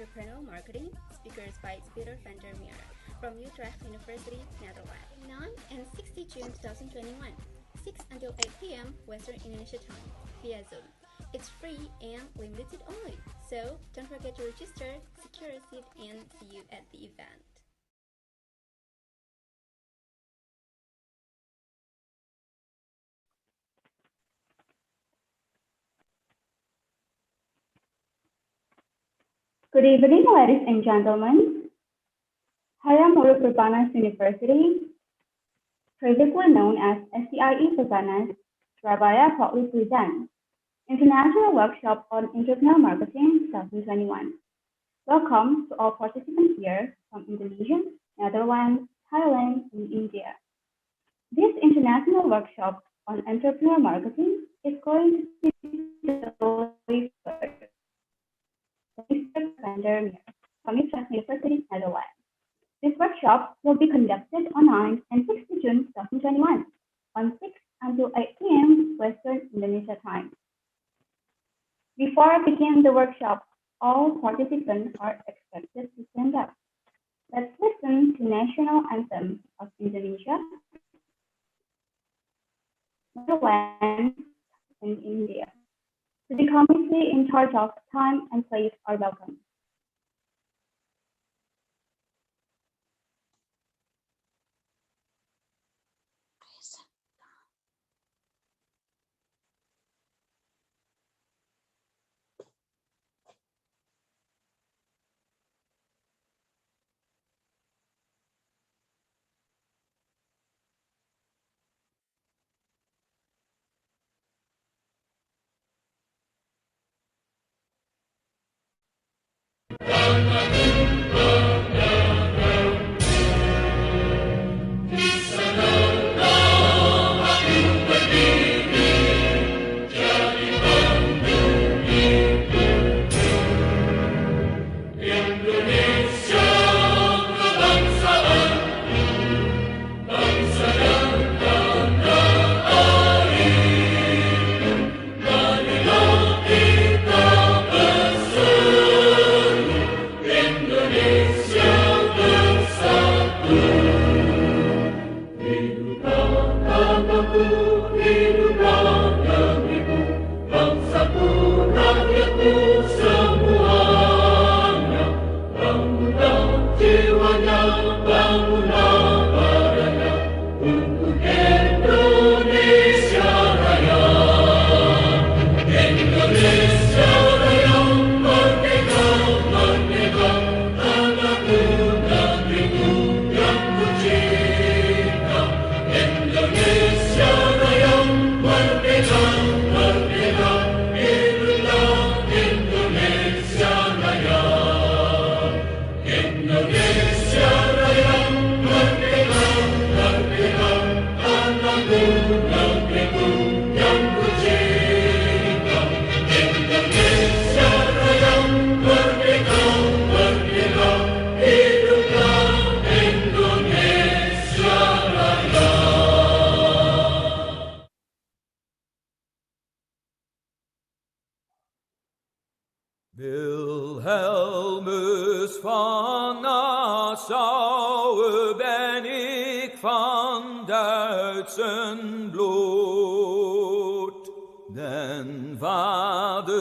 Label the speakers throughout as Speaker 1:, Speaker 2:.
Speaker 1: Entrepreneurial Marketing, speakers by Peter van der Meer from Utrecht University, Netherlands. 9 and 60 June 2021, 6 until 8 p.m. Western Indonesia time via Zoom. It's free and limited only, so don't forget to register, secure a seat, and see you at the event.
Speaker 2: Good evening, ladies and gentlemen. Hayam Wuruk Perbanas University, previously known as SCIE Perbanas, Surabaya proudly presents International Workshop on Entrepreneurial Marketing 2021. Welcome to all participants here from Indonesia, Netherlands, Thailand, and India. This international workshop on entrepreneurial marketing is going to be delivered Mr. van der Meer from Utrecht University, Netherlands. This workshop will be conducted on 9 and 6 June 2021 on 6 until 8 p.m. Western Indonesia time. Before I begin the workshop, all participants are expected to stand up. Let's listen to National Anthem of Indonesia, Netherlands, and India. The committee in charge of time and place are welcome.
Speaker 3: Wilhelmus van Nassau ben ik van Duitsen bloed, den vaderland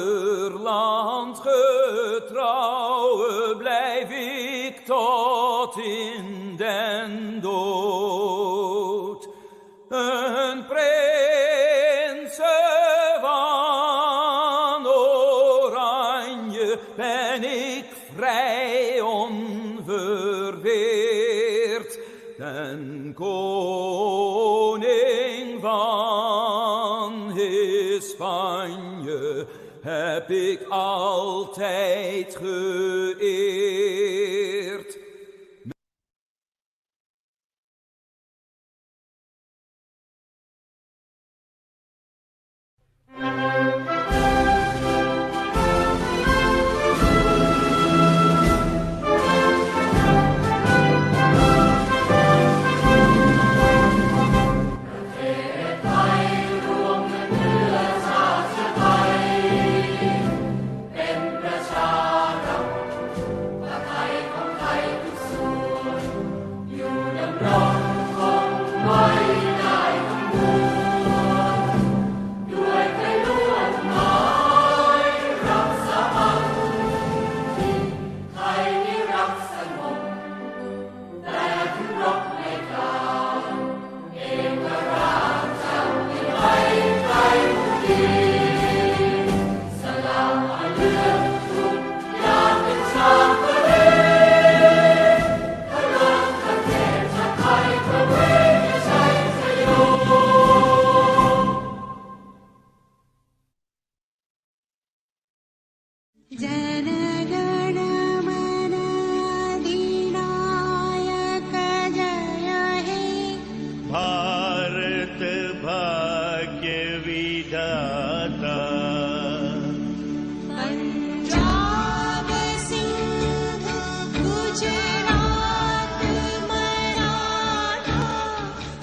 Speaker 3: getrouwe blijf ik tot in den dood. Een prinsen van Oranje ben ik vrij onverweerd, den koning van Hispanje heb ik altijd geëerd.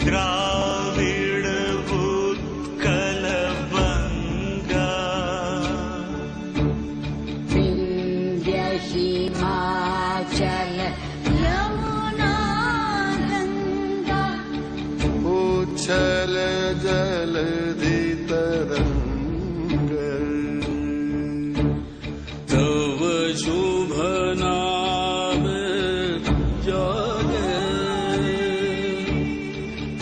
Speaker 4: Dravid Utkal बंगा विंध्य हिमाचल यमुना गंगा उच्छल जलधि तरंग तव शुभ नाम जागे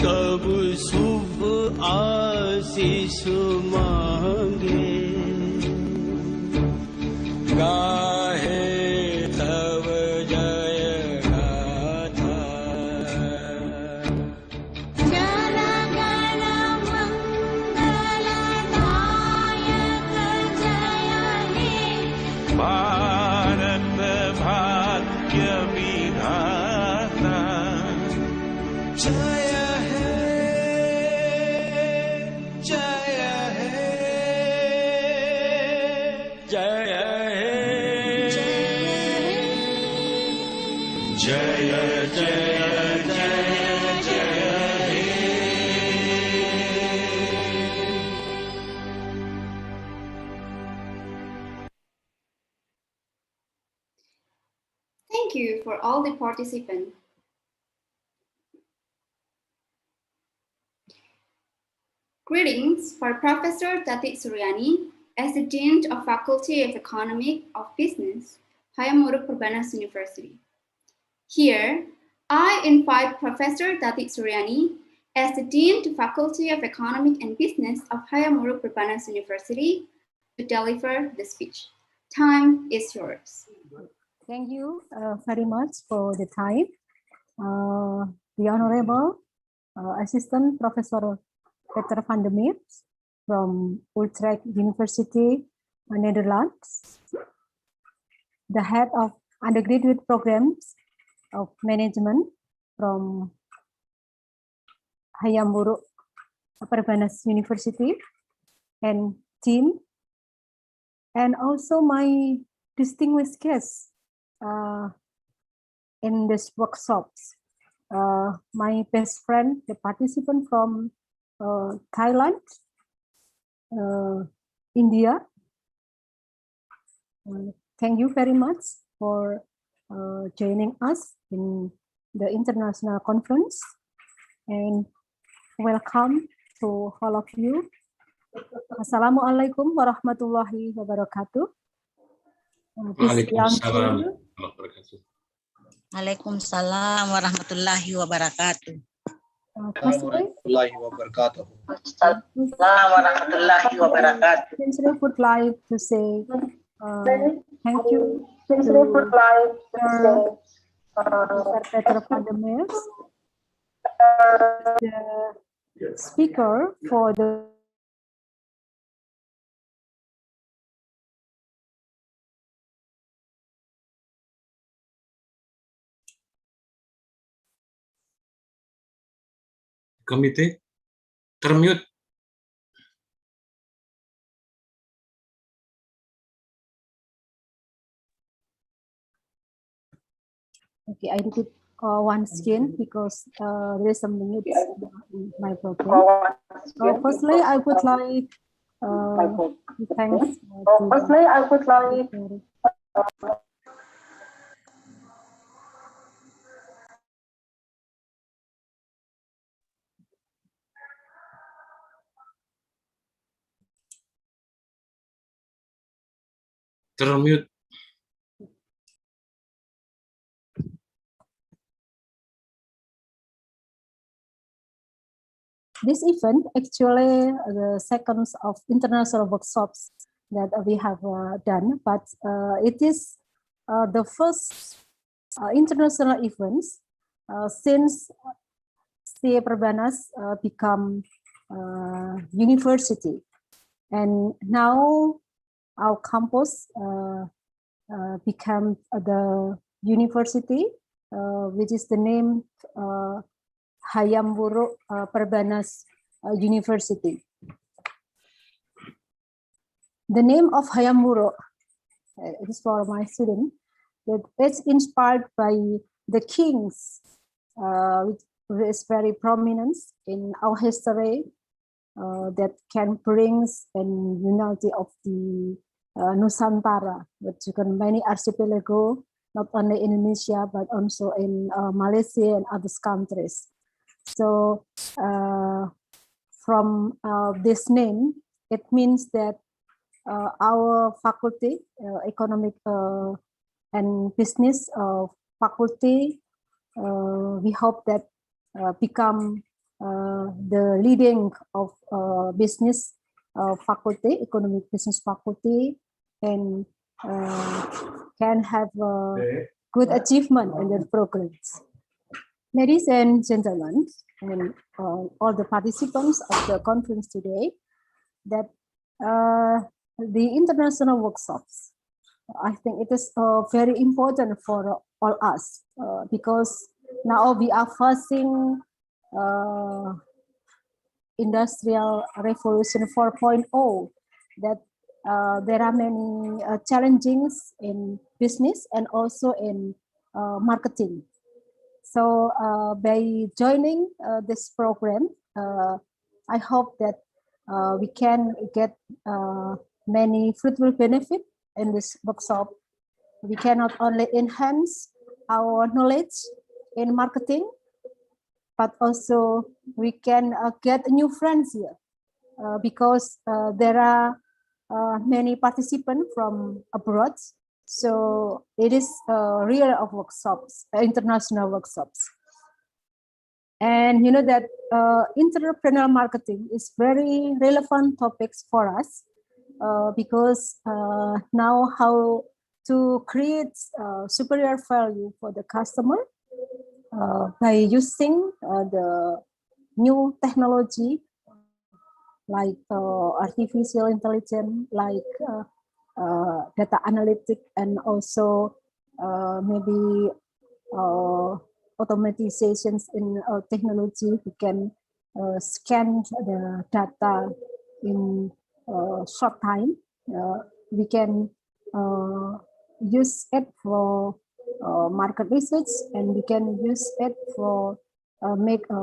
Speaker 4: तब शुभ आशीष मांगे गाहे तव जय गाथा जन गण मंगलदायक जय हे भारत भाग्य विधाता जय हे जय हे जय हे जय जय जय जय हे
Speaker 1: Thank you for all the participants. Greetings for Professor Tatik Suryani as the Dean of Faculty of Economic of Business, Hayam Wuruk Perbanas University. Here, I invite Professor Tatik Suryani as the Dean of Faculty of Economic and Business of Hayam Wuruk Perbanas University to deliver the speech. Time is yours.
Speaker 5: Thank you very much for the time. The Honorable Assistant Professor Peter van der Meer from Utrecht University, Netherlands. The head of undergraduate programs of management from Hayam Wuruk Perbanas University and team, and also my distinguished guests in this workshops. My best friend, the participant from Thailand, India. Thank you very much for joining us in the international conference, and welcome to all of you. Assalamualaikum warahmatullahi wabarakatuh.
Speaker 6: Waalaikumsalam warahmatullahi wabarakatuh.
Speaker 5: Warahmatullahi
Speaker 6: wabarakatuh.
Speaker 5: Sincerely would like to say thank you to Professor Peter van der Meer, the speaker for the
Speaker 6: Komite termute.
Speaker 5: Okay, I repeat once again because there is some minutes in my program. Firstly, I would like to thank
Speaker 6: Termute.
Speaker 5: This event actually the second of international workshops that we have done, but it is the first international events since the Perbanas become university, and now our campus became the university, which is the name Hayam Wuruk Perbanas University. The name of Hayam Wuruk, it is for my student, that it's inspired by the kings is very prominent in our history that can bring an unity of the Nusantara, which many archipelago, not only in Indonesia, but also in Malaysia and other countries. So from this name, it means that our faculty, economic and business faculty, we hope that become the leading of business faculty, economic business faculty, and can have good achievement in their programs. Ladies and gentlemen, and all the participants of the conference today, that the international workshops, I think it is very important for all us because now we are facing industrial revolution 4.0, that there are many challenges in business and also in marketing. So by joining this program, I hope that we can get many fruitful benefit in this workshop. We can not only enhance our knowledge in marketing, but also we can get new friends here because there are many participants from abroad. So it is real of workshops, international workshops. And you know that entrepreneurial marketing is very relevant topics for us because now how to create superior value for the customer by using the new technology like artificial intelligence, like data analytic, and also maybe automatizations in technology. We can scan the data in short time. We can use it for market research, and we can use it for make a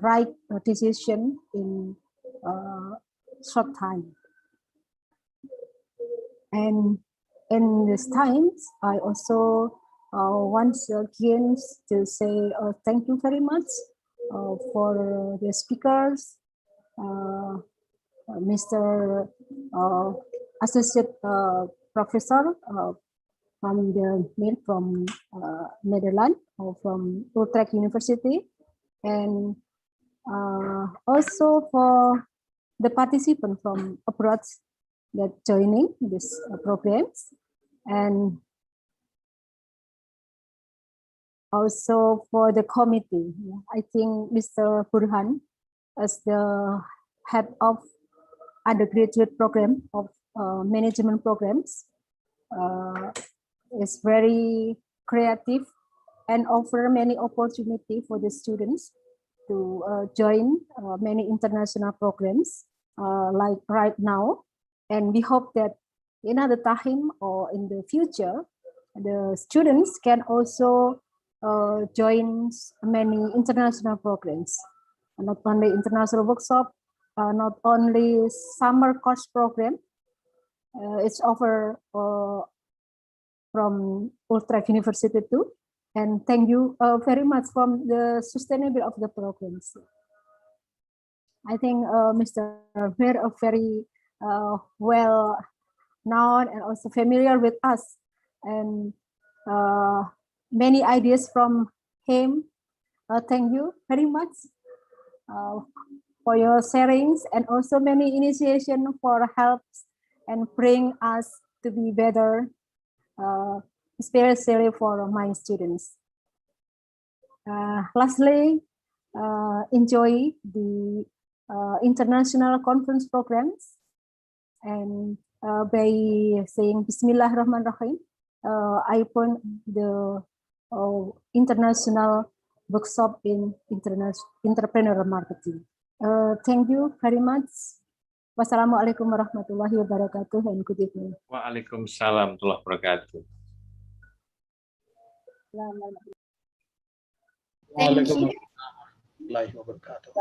Speaker 5: right decision in short time. And in this times, I also once again to say thank you very much for the speakers, Mr. Associate Professor from the Netherlands or from Utrecht University, and also for the participant from abroad that joining this programs, and also for the committee. I think Mr. Burhan, as the head of undergraduate program of management programs, is very creative and offer many opportunity for the students to join many international programs like right now. And we hope that in other time or in the future, the students can also join many international programs, not only international workshop, not only summer course program. It's offered from Utrecht University too. And thank you very much from the sustainability of the programs. I think Mr. Ver are very well known and also familiar with us, and many ideas from him. Thank you very much for your sharings, and also many initiation for helps and bring us to be better, especially for my students. Lastly, enjoy the international conference programs, and by saying Bismillahirrahmanirrahim, I open the international workshop in entrepreneurial marketing. Thank you very much. Wassalamualaikum warahmatullahi wabarakatuh, and good evening.
Speaker 6: Waalaikumsalam warahmatullahi wabarakatuh.
Speaker 1: Thank you.
Speaker 7: warahmatullahi wabarakatuh.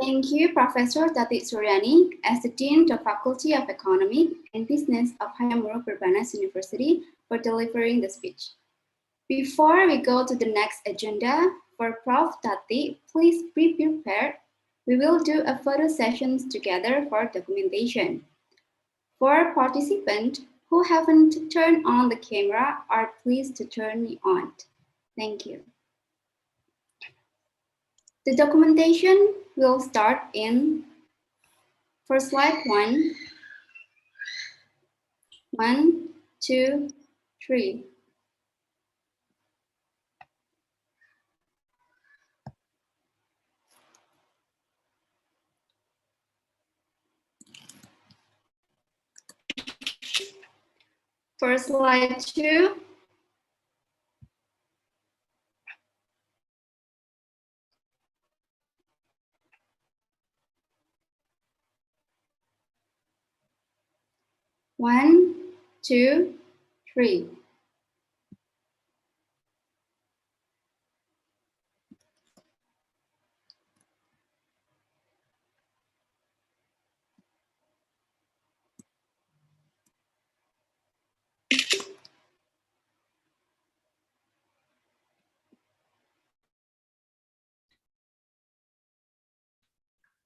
Speaker 1: Thank you, Professor Tati Suryani, as the Dean of Faculty of Economic and Business of Hayam Perbanas University, for delivering the speech. Before we go to the next agenda, for Prof. Tati, please be prepared. We will do a photo sessions together for documentation. For participants who haven't turned on the camera, are pleased to turn it on. Thank you. The documentation will start in for slide 1, 1, 2, 3. For slide 2, one, two, three.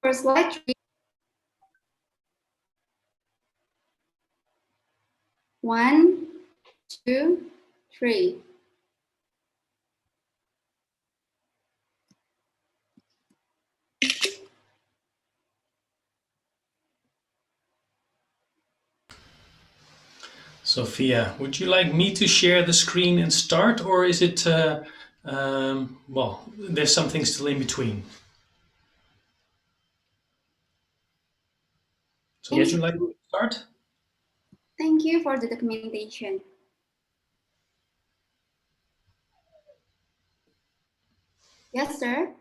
Speaker 1: For slide 3, 1, 2, 3.
Speaker 8: Sophia, would you like me to share the screen and start, or is it, well, there's something still in between? So would you like to start?
Speaker 1: Thank you for the documentation. Yes, sir.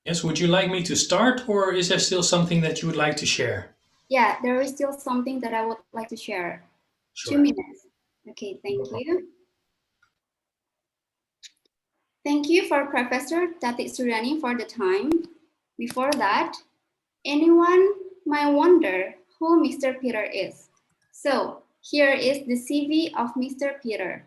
Speaker 8: Yes, would you like me to start, or is there still something that you would like to share?
Speaker 1: Yeah, there is still something that I would like to share.
Speaker 8: Sure.
Speaker 1: 2 minutes. Okay, thank you. Thank you for Professor Tati Suryani for the time. Before that, anyone might wonder who Mr. Peter is. So here is the CV of Mr. Peter.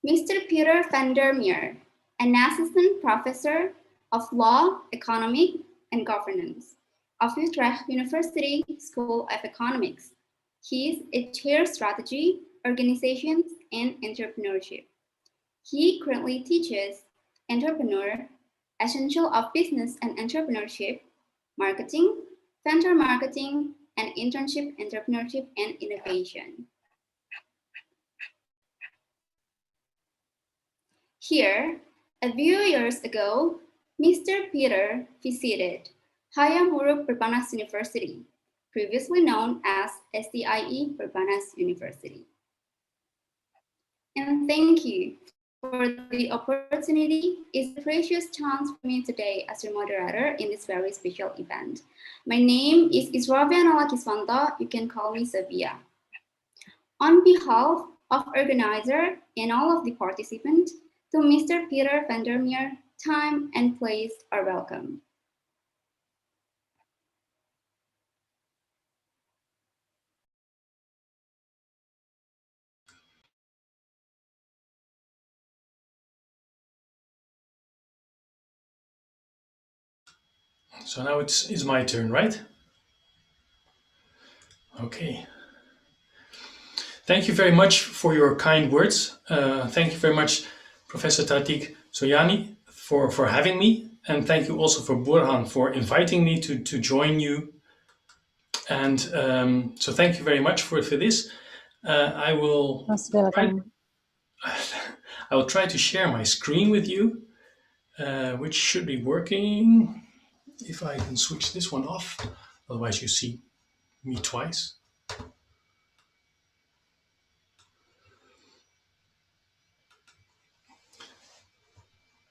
Speaker 1: Mr. Peter van der Meer, an assistant professor of law, economic, and governance of Utrecht University School of Economics. He is a chair strategy, organizations, and entrepreneurship. He currently teaches entrepreneur, essential of business and entrepreneurship, marketing, venture marketing, and internship entrepreneurship and innovation. Here, a few years ago, Mr. Peter visited Hayam Perbanas University, previously known as STIE Perbanas University. And thank you for the opportunity. It's a precious chance for me today as your moderator in this very special event. My name is Isravia Nalakiswanta. You can call me Savia. On behalf of organizer and all of the participants, to Mr. Peter van der Meer, time and place are welcome.
Speaker 8: So now it's my turn, right? Okay. Thank you very much for your kind words. Thank you very much, Professor Tatik Soyani, for having me. And thank you also for Burhan for inviting me to join you. And so thank you very much for this. I will
Speaker 5: Most welcome.
Speaker 8: I will try to share my screen with you, which should be working. If I can switch this one off, otherwise you see me twice.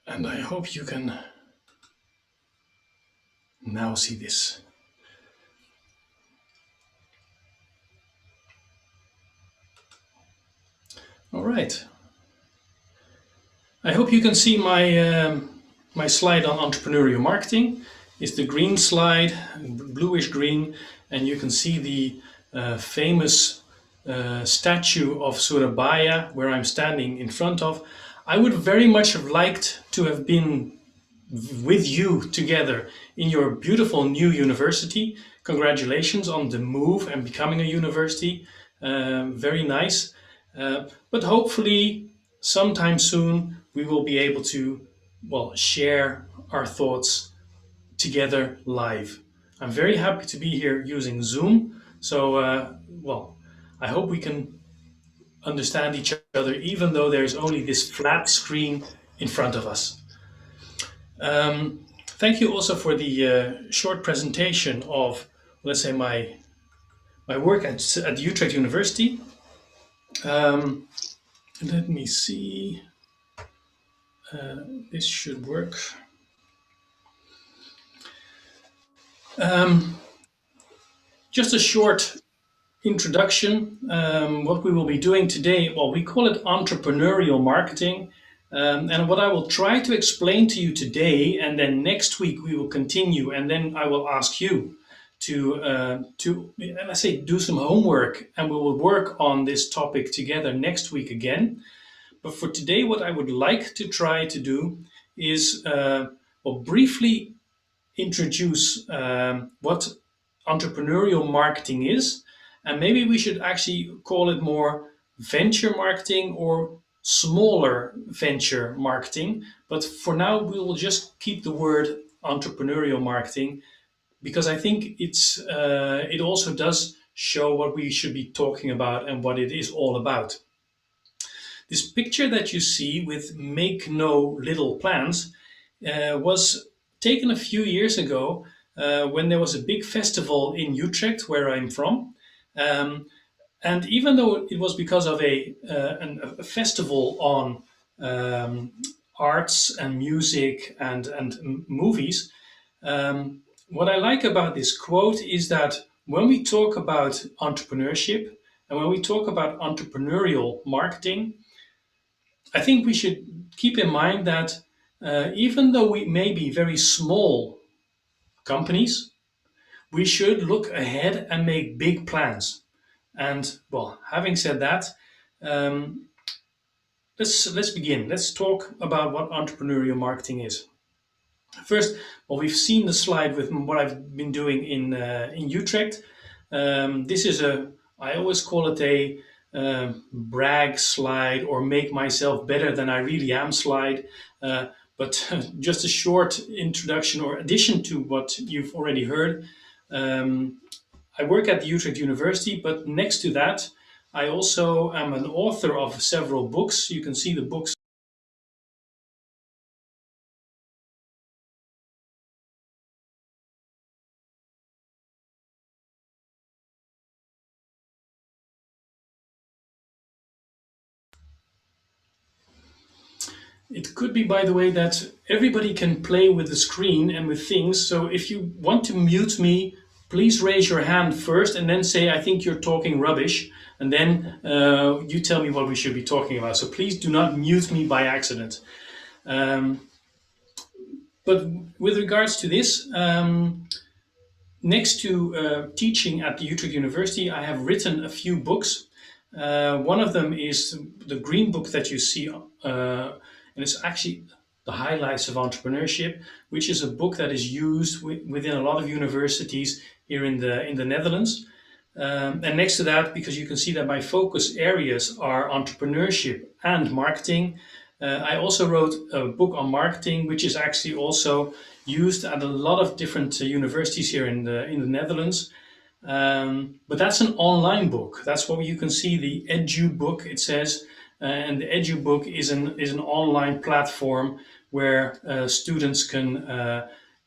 Speaker 8: And I hope you can now see this. All right. I hope you can see my slide on entrepreneurial marketing. It's the green slide, bluish green, and you can see the famous statue of Surabaya, where I'm standing in front of. I would very much have liked to have been with you together in your beautiful new university. Congratulations on the move and becoming a university. Very nice. But hopefully sometime soon we will be able to, well, share our thoughts together live. I'm very happy to be here using Zoom. So, well, I hope we can understand each other, even though there's only this flat screen in front of us. Thank you also for the short presentation of, let's say, my work at Utrecht University. Let me see. This should work. Just a short introduction. What we will be doing today, well, we call it entrepreneurial marketing. And what I will try to explain to you today, and then next week we will continue, and then I will ask you to let's say, do some homework, and we will work on this topic together next week again. But for today, what I would like to try to do is, well, briefly introduce what entrepreneurial marketing is, and maybe we should actually call it more venture marketing or smaller venture marketing. But for now, we will just keep the word entrepreneurial marketing, because I think it also does show what we should be talking about and what it is all about. This picture that you see with "Make No Little Plans" was taken a few years ago when there was a big festival in Utrecht, where I'm from. And even though it was because of a festival on arts and music and movies, what I like about this quote is that when we talk about entrepreneurship and when we talk about entrepreneurial marketing, I think we should keep in mind that even though we may be very small companies, we should look ahead and make big plans. And, well, having said that, let's begin. Let's talk about what entrepreneurial marketing is. First, well, we've seen the slide with what I've been doing in Utrecht. This is I always call it a brag slide or make myself better than I really am slide. But just a short introduction or addition to what you've already heard. I work at the Utrecht University, but next to that, I also am an author of several books. You can see the books. It could be, by the way, that everybody can play with the screen and with things. So if you want to mute me, please raise your hand first and then say, I think you're talking rubbish. And then you tell me what we should be talking about. So please do not mute me by accident. But with regards to this, next to teaching at the Utrecht University, I have written a few books. One of them is the green book that you see, and it's actually the highlights of entrepreneurship, which is a book that is used within a lot of universities here in the Netherlands. And next to that, because you can see that my focus areas are entrepreneurship and marketing, I also wrote a book on marketing, which is actually also used at a lot of different universities here in the Netherlands. But that's an online book. That's what you can see, the Edu book, it says. And the Edu book is an online platform where students can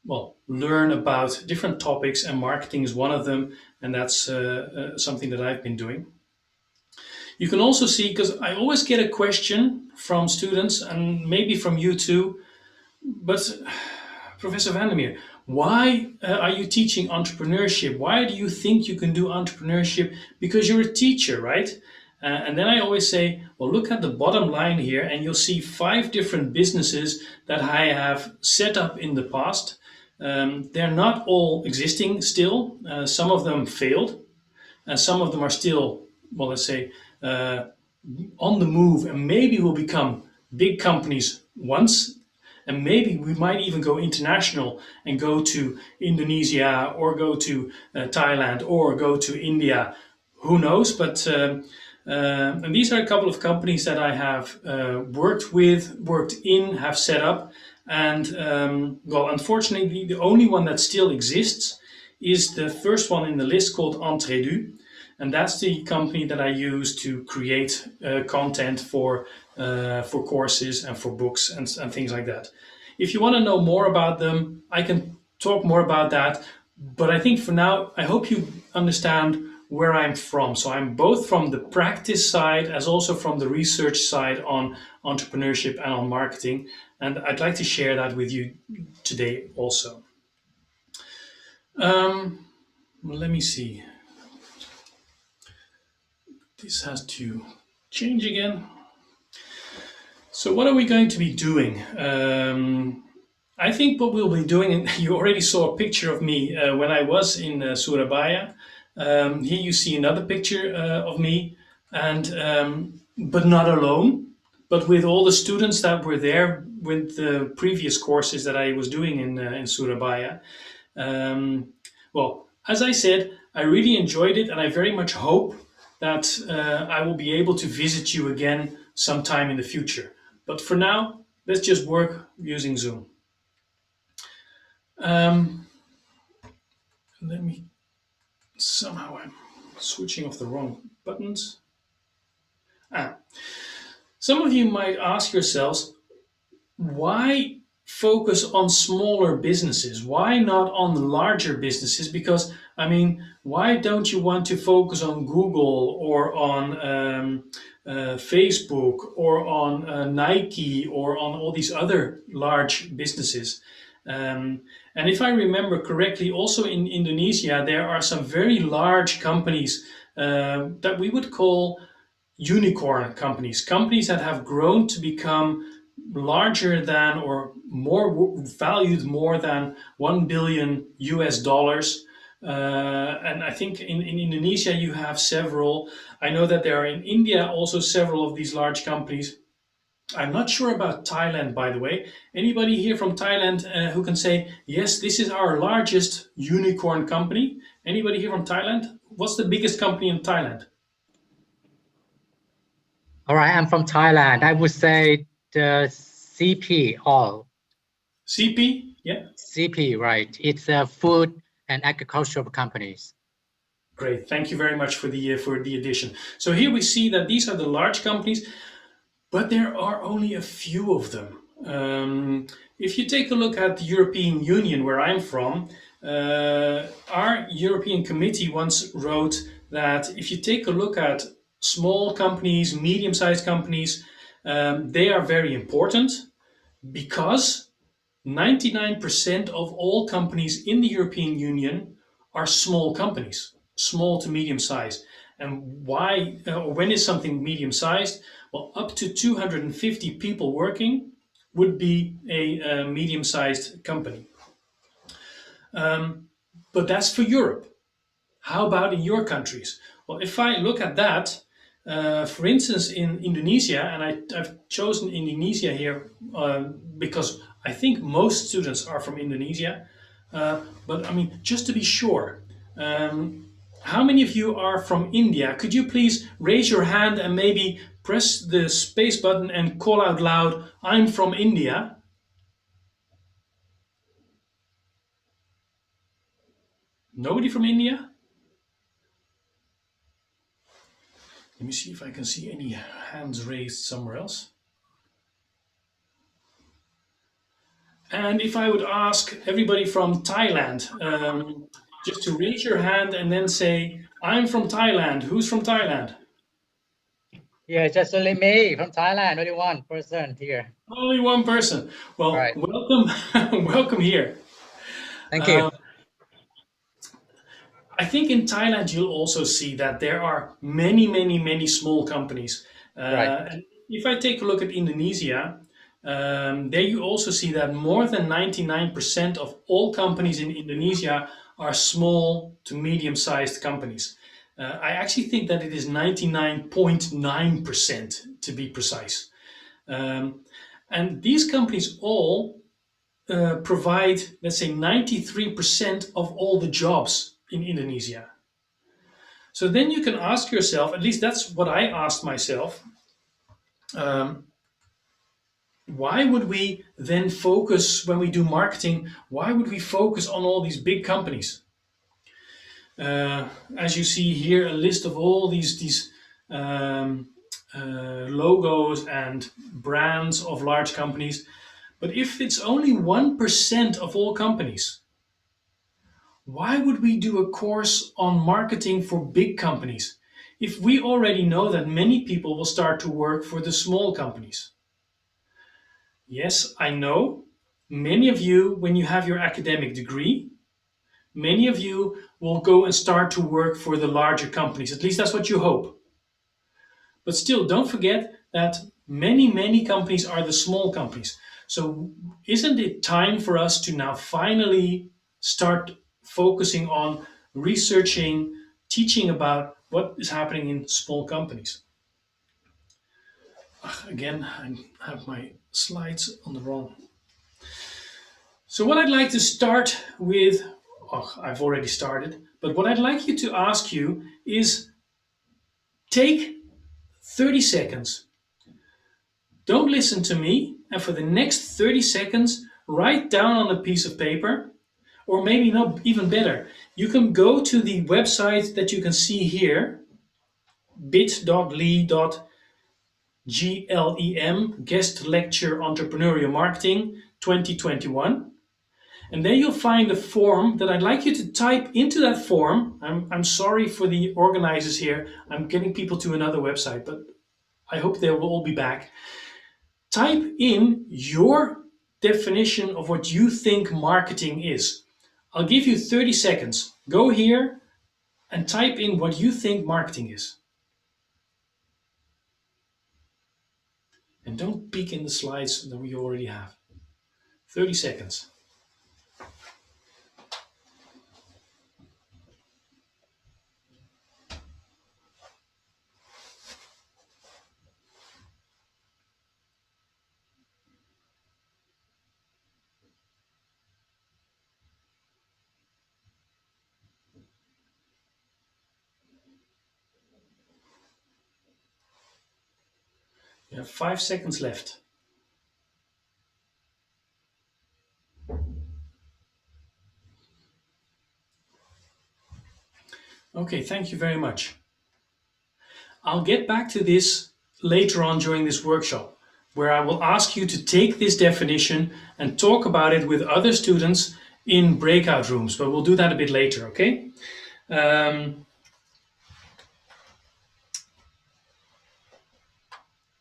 Speaker 8: well, learn about different topics, and marketing is one of them. And that's something that I've been doing. You can also see, because I always get a question from students and maybe from you too, but Professor Vandermeer, why are you teaching entrepreneurship? Why do you think you can do entrepreneurship? Because you're a teacher, right? And then I always say, well, look at the bottom line here, and you'll see 5 different businesses that I have set up in the past. They're not all existing still. Some of them failed, and some of them are still, well, let's say, on the move, and maybe will become big companies once. And maybe we might even go international and go to Indonesia or go to Thailand or go to India. Who knows? But and these are a couple of companies that I have worked with, worked in, have set up. And well, unfortunately, the only one that still exists is the first one in the list, called Entrepreneurial. And that's the company that I use to create content for courses and for books and things like that. If you want to know more about them, I can talk more about that. But I think for now, I hope you understand where I'm from. So I'm both from the practice side as also from the research side on entrepreneurship and on marketing. And I'd like to share that with you today also. Let me see. This has to change again. So what are we going to be doing? I think what we'll be doing, and you already saw a picture of me when I was in Surabaya. Here you see another picture of me, and but not alone, but with all the students that were there with the previous courses that I was doing in Surabaya. Well, as I said, I really enjoyed it, and I very much hope that I will be able to visit you again sometime in the future. But for now, let's just work using Zoom. Let me, somehow I'm switching off the wrong buttons. Some of you might ask yourselves, why focus on smaller businesses? Why not on the larger businesses? Because, I mean, why don't you want to focus on Google or on Facebook or on Nike or on all these other large businesses? And if I remember correctly, also in Indonesia, there are some very large companies that we would call unicorn companies, companies that have grown to become larger than or more valued more than 1 billion US dollars. And I think in Indonesia you have several. I know that there are in India also several of these large companies. I'm not sure about Thailand, by the way. Anybody here from Thailand who can say, yes, this is our largest unicorn company? Anybody here from Thailand? What's the biggest company in Thailand?
Speaker 7: All right, I'm from Thailand. I would say the CP all.
Speaker 8: CP, yeah.
Speaker 7: CP, right. It's food and agricultural companies.
Speaker 8: Great, thank you very much for the addition. So here we see that these are the large companies, but there are only a few of them. If you take a look at the European Union, where I'm from, our European Committee once wrote that if you take a look at small companies, medium-sized companies, they are very important because 99% of all companies in the European Union are small companies, small to medium-sized. And why, when is something medium-sized? Well, up to 250 people working would be a medium-sized company. But that's for Europe. How about in your countries? Well, if I look at that, for instance, in Indonesia, and I've chosen Indonesia here because I think most students are from Indonesia. But I mean, just to be sure, how many of you are from India? Could you please raise your hand and maybe press the space button and call out loud, I'm from India? Nobody from India? Let me see if I can see any hands raised somewhere else. And if I would ask everybody from Thailand, just to raise your hand and then say, I'm from Thailand. Who's from Thailand?
Speaker 7: Yeah, just only me from Thailand, only one person here.
Speaker 8: Only one person. Well,
Speaker 7: Right.
Speaker 8: welcome, welcome here.
Speaker 7: Thank you.
Speaker 8: I think in Thailand you'll also see that there are many, many, many small companies.
Speaker 7: Right.
Speaker 8: And if I take a look at Indonesia, there you also see that more than 99% of all companies in Indonesia are small to medium-sized companies. I actually think that it is 99.9% to be precise. And these companies all provide, let's say, 93% of all the jobs in Indonesia. So then you can ask yourself, at least that's what I asked myself, why would we then focus, when we do marketing, why would we focus on all these big companies? As you see here, a list of all these logos and brands of large companies. But if it's only 1% of all companies, why would we do a course on marketing for big companies if we already know that many people will start to work for the small companies? Yes, I know. Many of you, when you have your academic degree, many of you will go and start to work for the larger companies. At least that's what you hope. But still, don't forget that many, many companies are the small companies. So isn't it time for us to now finally start focusing on researching, teaching about what is happening in small companies? Again, I have my slides on the wrong. So what I'd like to start with, I've already started, but what I'd like you to ask you is take 30 seconds. Don't listen to me, and for the next 30 seconds, write down on a piece of paper, or maybe not even better, you can go to the website that you can see here, bit.ly.glem guest lecture entrepreneurial marketing 2021, and there you'll find a form that I'd like you to type into that form. I'm sorry for the organizers here, I'm getting people to another website, but I hope they will all be back. Type in your definition of what you think marketing is. I'll give you 30 seconds. Go here and type in what you think marketing is. And don't peek in the slides that we already have. 30 seconds. You have 5 seconds left. Okay, thank you very much. I'll get back to this later on during this workshop, where I will ask you to take this definition and talk about it with other students in breakout rooms, but we'll do that a bit later, okay?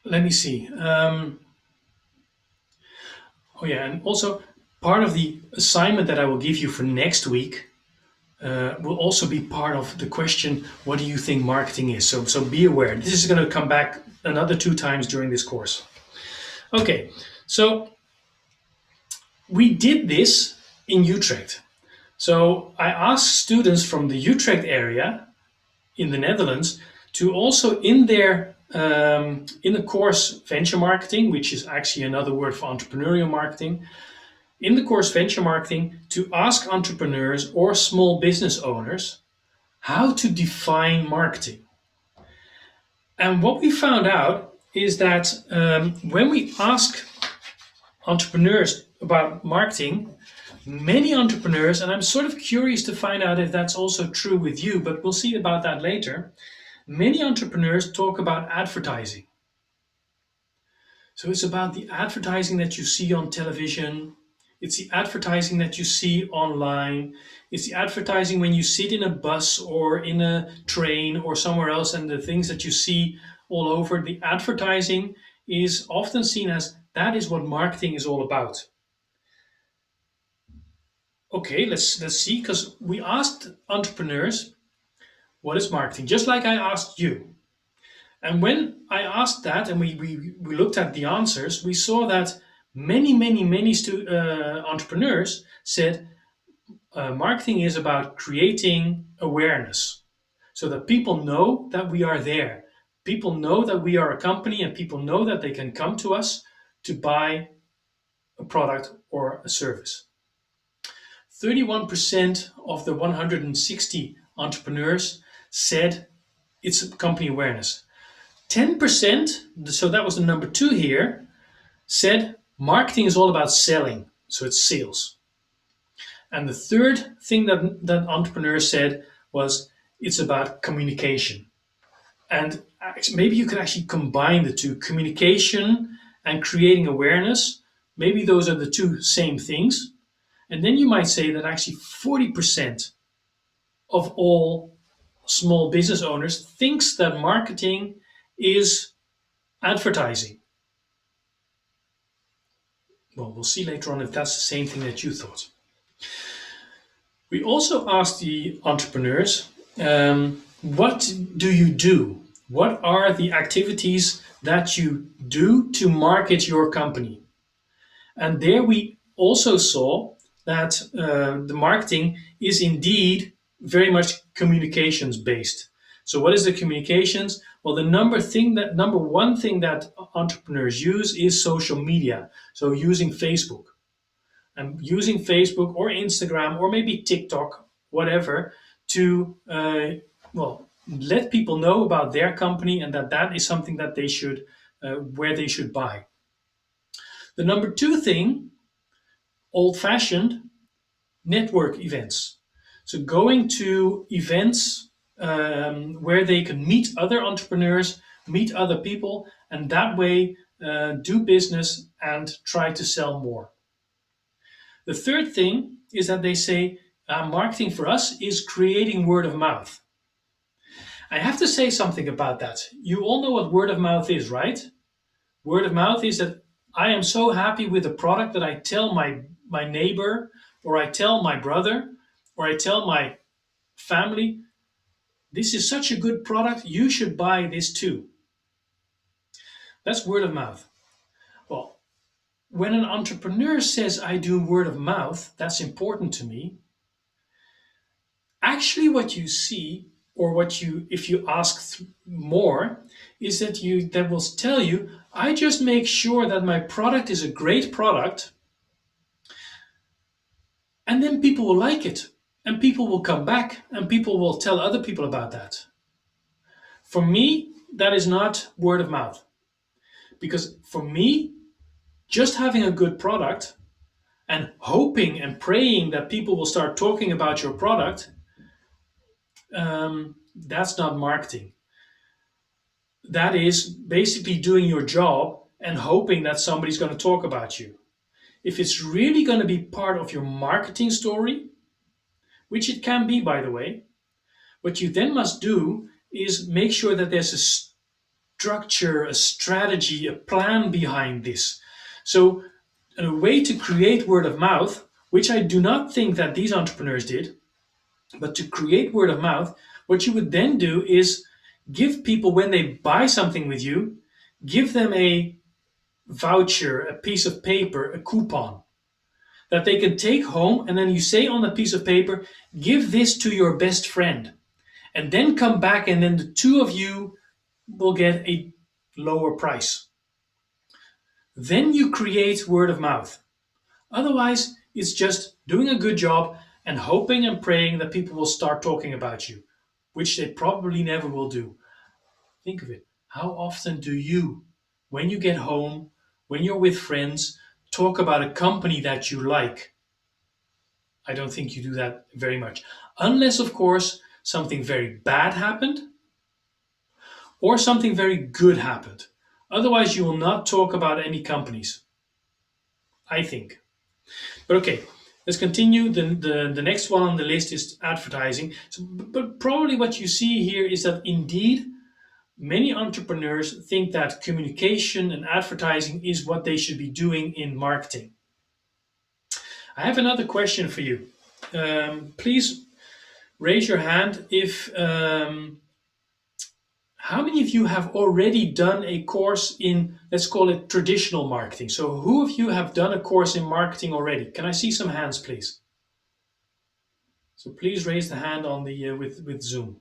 Speaker 8: Let me see. Oh yeah, and also part of the assignment that I will give you for next week will also be part of the question, what do you think marketing is? So be aware, this is going to come back another 2 times during this course. Okay, so we did this in Utrecht. So I asked students from the Utrecht area in the Netherlands to also in their in the course venture marketing, which is actually another word for entrepreneurial marketing, in the course venture marketing, to ask entrepreneurs or small business owners how to define marketing. And what we found out is that when we ask entrepreneurs about marketing, many entrepreneurs, and I'm sort of curious to find out if that's also true with you, but we'll see about that later. Many entrepreneurs talk about advertising. So it's about the advertising that you see on television. It's the advertising that you see online. It's the advertising when you sit in a bus or in a train or somewhere else, and the things that you see all over. The advertising is often seen as that is what marketing is all about. Okay, let's see, because we asked entrepreneurs, what is marketing? Just like I asked you. And when I asked that and we looked at the answers, we saw that many entrepreneurs said marketing is about creating awareness so that people know that we are there. People know that we are a company and people know that they can come to us to buy a product or a service. 31% of the 160 entrepreneurs said it's company awareness. 10%, so that was the number 2 here, said marketing is all about selling, so it's sales. And the third thing that entrepreneurs said was it's about communication. And maybe you could actually combine the two, communication and creating awareness. Maybe those are the two same things. And then you might say that actually 40% of all small business owners thinks that marketing is advertising. Well, we'll see later on if that's the same thing that you thought. We also asked the entrepreneurs, what do you do? What are the activities that you do to market your company? And there we also saw that the marketing is indeed very much communications based. So what is the communications? Well, the number one thing that entrepreneurs use is social media. So using Facebook. And using Facebook or Instagram or maybe TikTok, whatever, to let people know about their company and that is something that they should, where they should buy. The number 2 thing, old-fashioned, network events. So going to events where they can meet other entrepreneurs, meet other people, and that way do business and try to sell more. The third thing is that they say marketing for us is creating word of mouth. I have to say something about that. You all know what word of mouth is, right? Word of mouth is that I am so happy with the product that I tell my neighbor, or I tell my brother, or I tell my family, this is such a good product, you should buy this too. That's word of mouth. Well, when an entrepreneur says I do word of mouth, that's important to me. Actually, what you see, or if you ask more, is that that will tell you, I just make sure that my product is a great product, and then people will like it, and people will come back, and people will tell other people about that. For me, that is not word of mouth. Because for me, just having a good product and hoping and praying that people will start talking about your product, that's not marketing. That is basically doing your job and hoping that somebody's going to talk about you. If it's really going to be part of your marketing story, which it can be, by the way, what you then must do is make sure that there's a structure, a strategy, a plan behind this. So a way to create word of mouth, which I do not think that these entrepreneurs did, but to create word of mouth, what you would then do is give people, when they buy something with you, give them a voucher, a piece of paper, a coupon that they can take home, and then you say on the piece of paper, give this to your best friend, and then come back, and then the two of you will get a lower price. Then you create word of mouth. Otherwise, it's just doing a good job and hoping and praying that people will start talking about you, which they probably never will do. Think of it. How often do you, when you get home, when you're with friends, talk about a company that you like? I don't think you do that very much. Unless, of course, something very bad happened or something very good happened. Otherwise, you will not talk about any companies, I think. But okay, let's continue. The next one on the list is advertising. But probably what you see here is that indeed, many entrepreneurs think that communication and advertising is what they should be doing in marketing. I have another question for you. Please raise your hand if how many of you have already done a course in, let's call it traditional marketing? So who of you have done a course in marketing already? Can I see some hands, please? So please raise the hand on the with Zoom.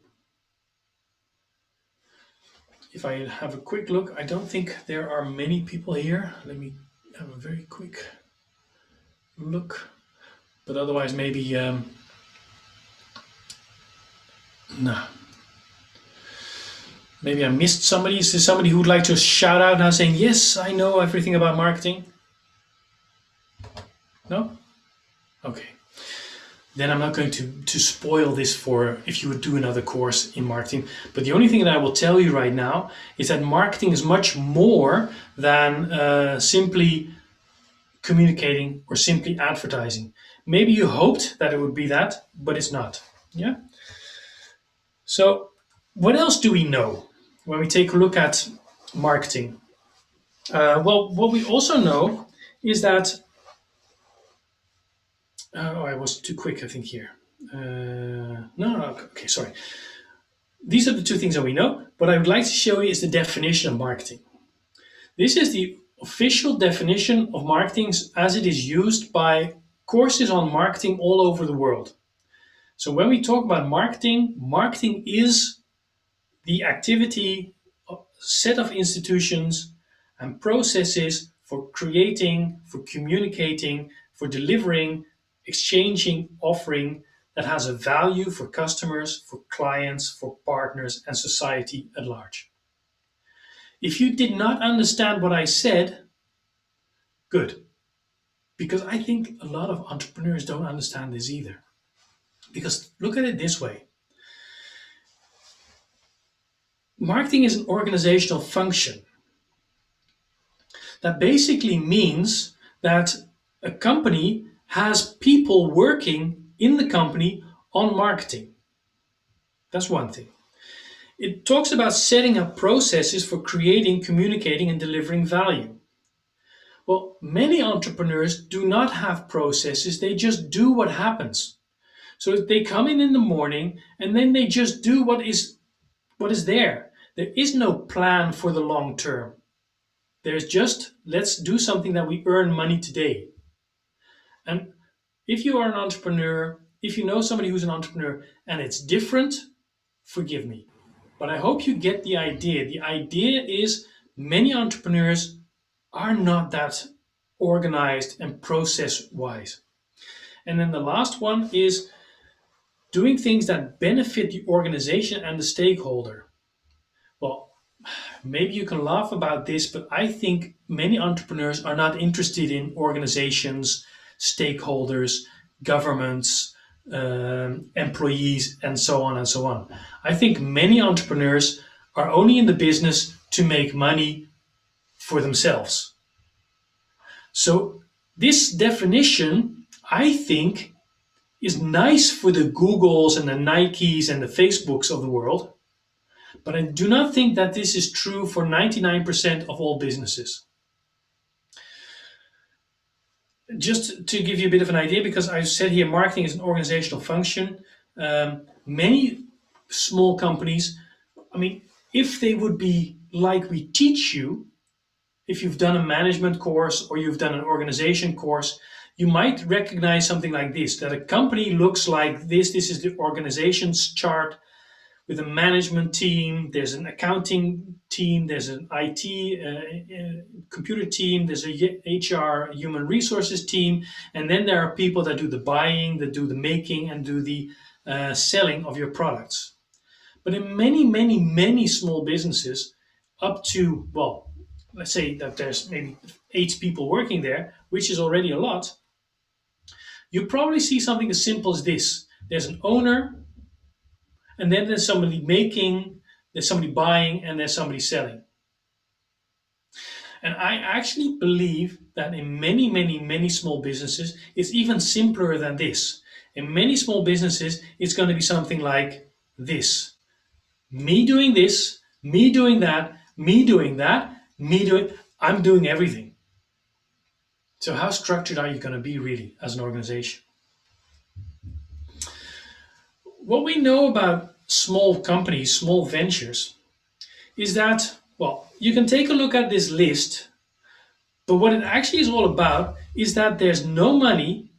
Speaker 8: If I have a quick look, I don't think there are many people here. Let me have a very quick look. But otherwise, maybe no. Maybe I missed somebody. Is there somebody who would like to shout out now saying, yes, I know everything about marketing? No? Okay. Then I'm not going to spoil this for if you would do another course in marketing. But the only thing that I will tell you right now is that marketing is much more than simply communicating or simply advertising. Maybe you hoped that it would be that, but it's not. Yeah. So what else do we know when we take a look at marketing? Well, what we also know is that I was too quick, I think, here. No, okay, sorry. These are the two things that we know. What I would like to show you is the definition of marketing. This is the official definition of marketing as it is used by courses on marketing all over the world. So when we talk about marketing, marketing is the activity, set of institutions and processes for creating, for communicating, for delivering, exchanging, offering that has a value for customers, for clients, for partners, and society at large. If you did not understand what I said, good. Because I think a lot of entrepreneurs don't understand this either. Because look at it this way. Marketing is an organizational function. That basically means that a company has people working in the company on marketing. That's one thing. It talks about setting up processes for creating, communicating, and delivering value. Well, many entrepreneurs do not have processes, they just do what happens. So they come in the morning and then they just do what is there. There is no plan for the long term. There's just, let's do something that we earn money today. And if you are an entrepreneur, if you know somebody who's an entrepreneur and it's different, forgive me. But I hope you get the idea. The idea is many entrepreneurs are not that organized and process-wise. And then the last one is doing things that benefit the organization and the stakeholder. Well, maybe you can laugh about this, but I think many entrepreneurs are not interested in organizations, stakeholders, governments, employees, and so on and so on. I think many entrepreneurs are only in the business to make money for themselves. So this definition, I think, is nice for the Googles and the Nikes and the Facebooks of the world, but I do not think that this is true for 99% of all businesses. Just to give you a bit of an idea, because I said here marketing is an organizational function, many small companies, I mean, if they would be like we teach you, if you've done a management course or you've done an organization course, you might recognize something like this, that a company looks like this. This is the organization's chart with a management team, there's an accounting team, there's an IT computer team, there's a HR human resources team, and then there are people that do the buying, that do the making, and do the selling of your products. But in many, many, many small businesses, up to, well, let's say that there's maybe 8 people working there, which is already a lot, you probably see something as simple as this. There's an owner, and then there's somebody making, there's somebody buying, and there's somebody selling. And I actually believe that in many, many, many small businesses, it's even simpler than this. In many small businesses, it's going to be something like this. Me doing this, me doing that, me doing that, I'm doing everything. So how structured are you going to be really as an organization? what we know about small companies, small ventures, is that, well, you can take a look at this list, but what it actually is all about is that there's no money,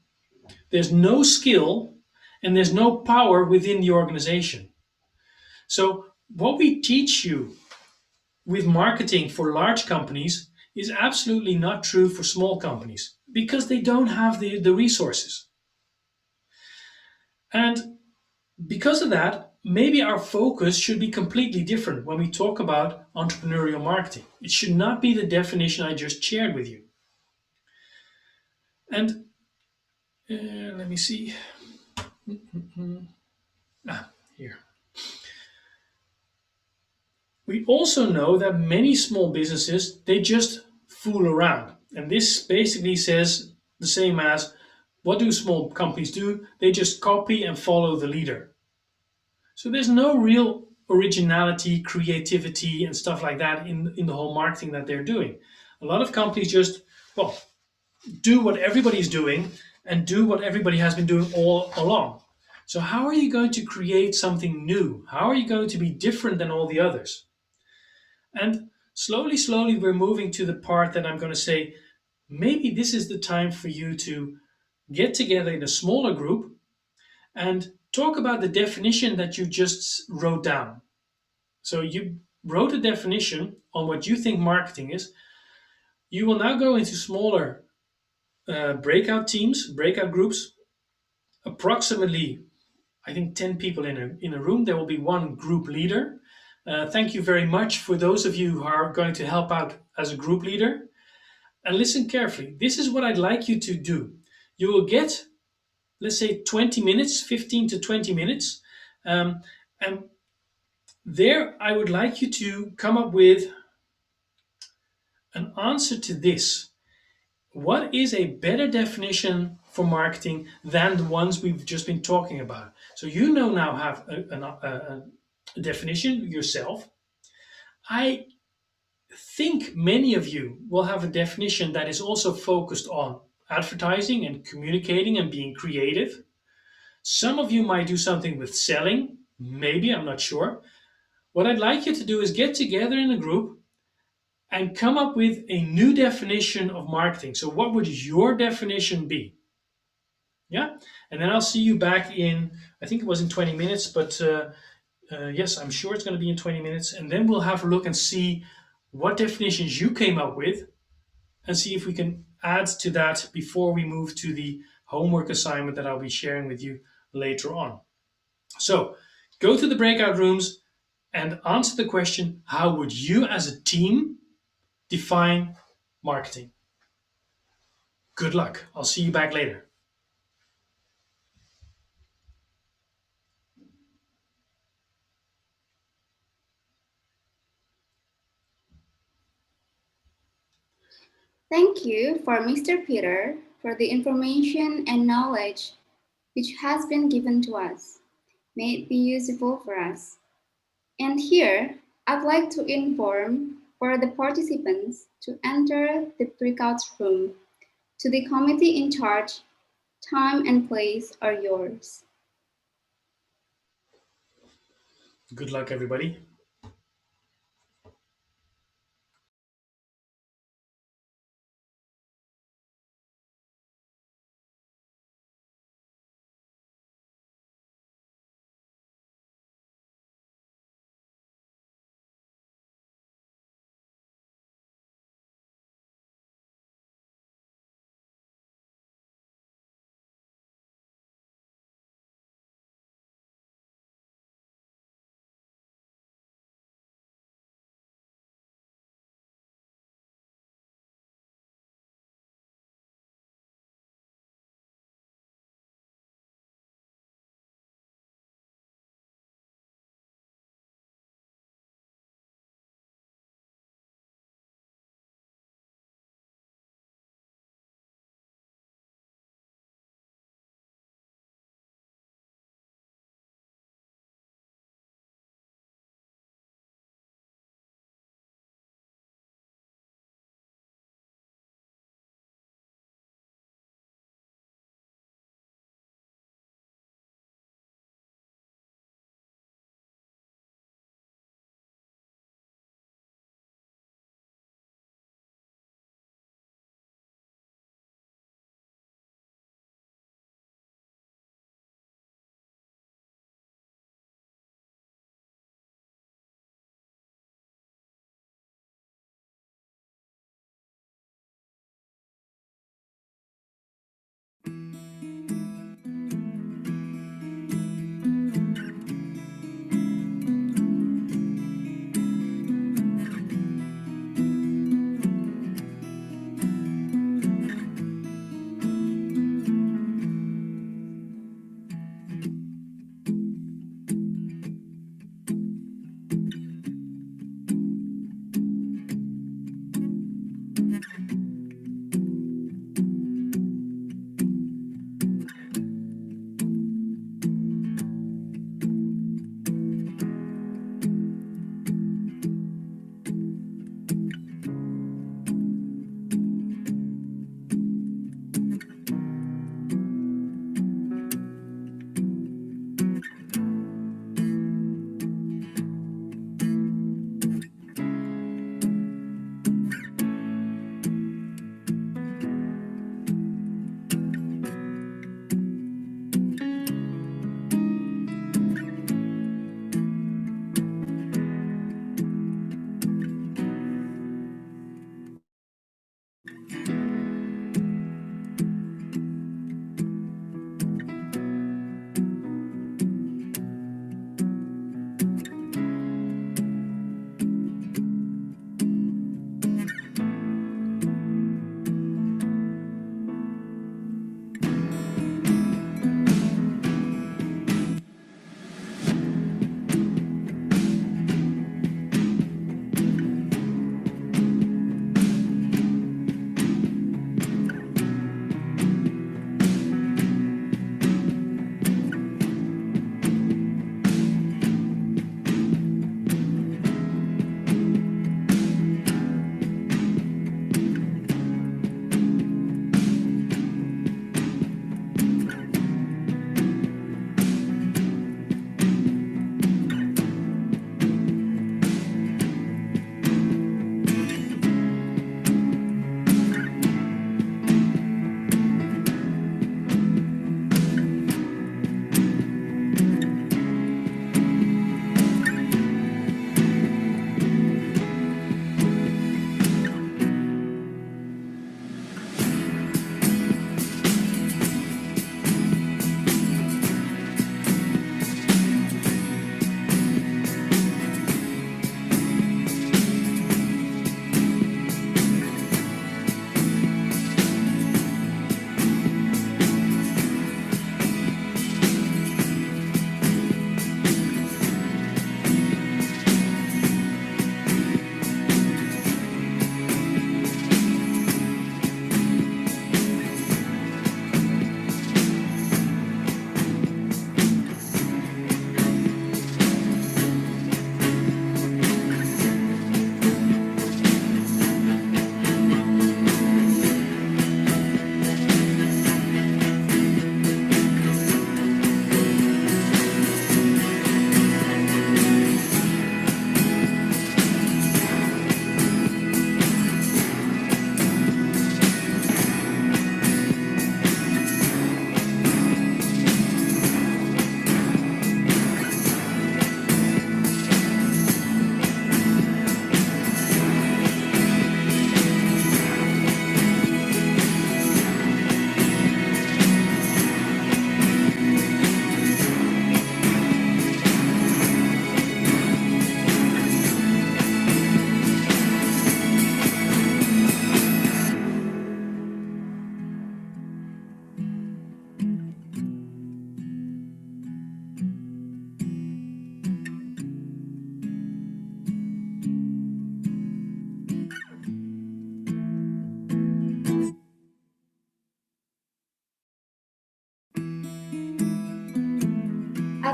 Speaker 8: there's no skill, and there's no power within the organization. So, what we teach you with marketing for large companies is absolutely not true for small companies because they don't have the resources. And because of that, maybe our focus should be completely different when we talk about entrepreneurial marketing. It should not be the definition I just shared with you. And let me see. Here. We also know that many small businesses, they just fool around. And this basically says the same as, what do small companies do? They just copy and follow the leader. So there's no real originality, creativity, and stuff like that in the whole marketing that they're doing. A lot of companies just, well, do what everybody's doing and do what everybody has been doing all along. So how are you going to create something new? How are you going to be different than all the others? And slowly, slowly, we're moving to the part that I'm going to say, maybe this is the time for you to get together in a smaller group and talk about the definition that you just wrote down. So you wrote a definition on what you think marketing is. You will now go into smaller breakout teams, breakout groups, approximately, I think, 10 people in a room. There will be one group leader. Thank you very much for those of you who are going to help out as a group leader. And listen carefully. This is what I'd like you to do. You will get, let's say, 20 minutes, 15 to 20 minutes. And there, I would like you to come up with an answer to this. What is a better definition for marketing than the ones we've just been talking about? So you now have a definition yourself. I think many of you will have a definition that is also focused on advertising and communicating and being creative. Some of you might do something with selling, maybe, I'm not sure. What I'd like you to do is get together in a group and come up with a new definition of marketing. So, what would your definition be? Yeah, and then I'll see you back in, I think it was in 20 minutes, but yes, I'm sure it's going to be in 20 minutes. And then we'll have a look and see what definitions you came up with and see if we can add to that before we move to the homework assignment that I'll be sharing with you later on. So go to the breakout rooms and answer the question, how would you as a team define marketing? Good luck. I'll see you back later.
Speaker 1: Thank you for Mr. Peter for the information and knowledge which has been given to us. May it be useful for us. And here, I'd like to inform for the participants to enter the breakout room. To the committee in charge, time and place are yours.
Speaker 8: Good luck, everybody.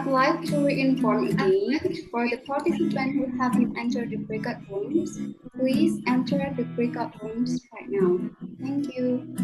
Speaker 1: I'd like to reinform again for the participants who haven't entered the breakout rooms, please enter the breakout rooms right now. Thank you.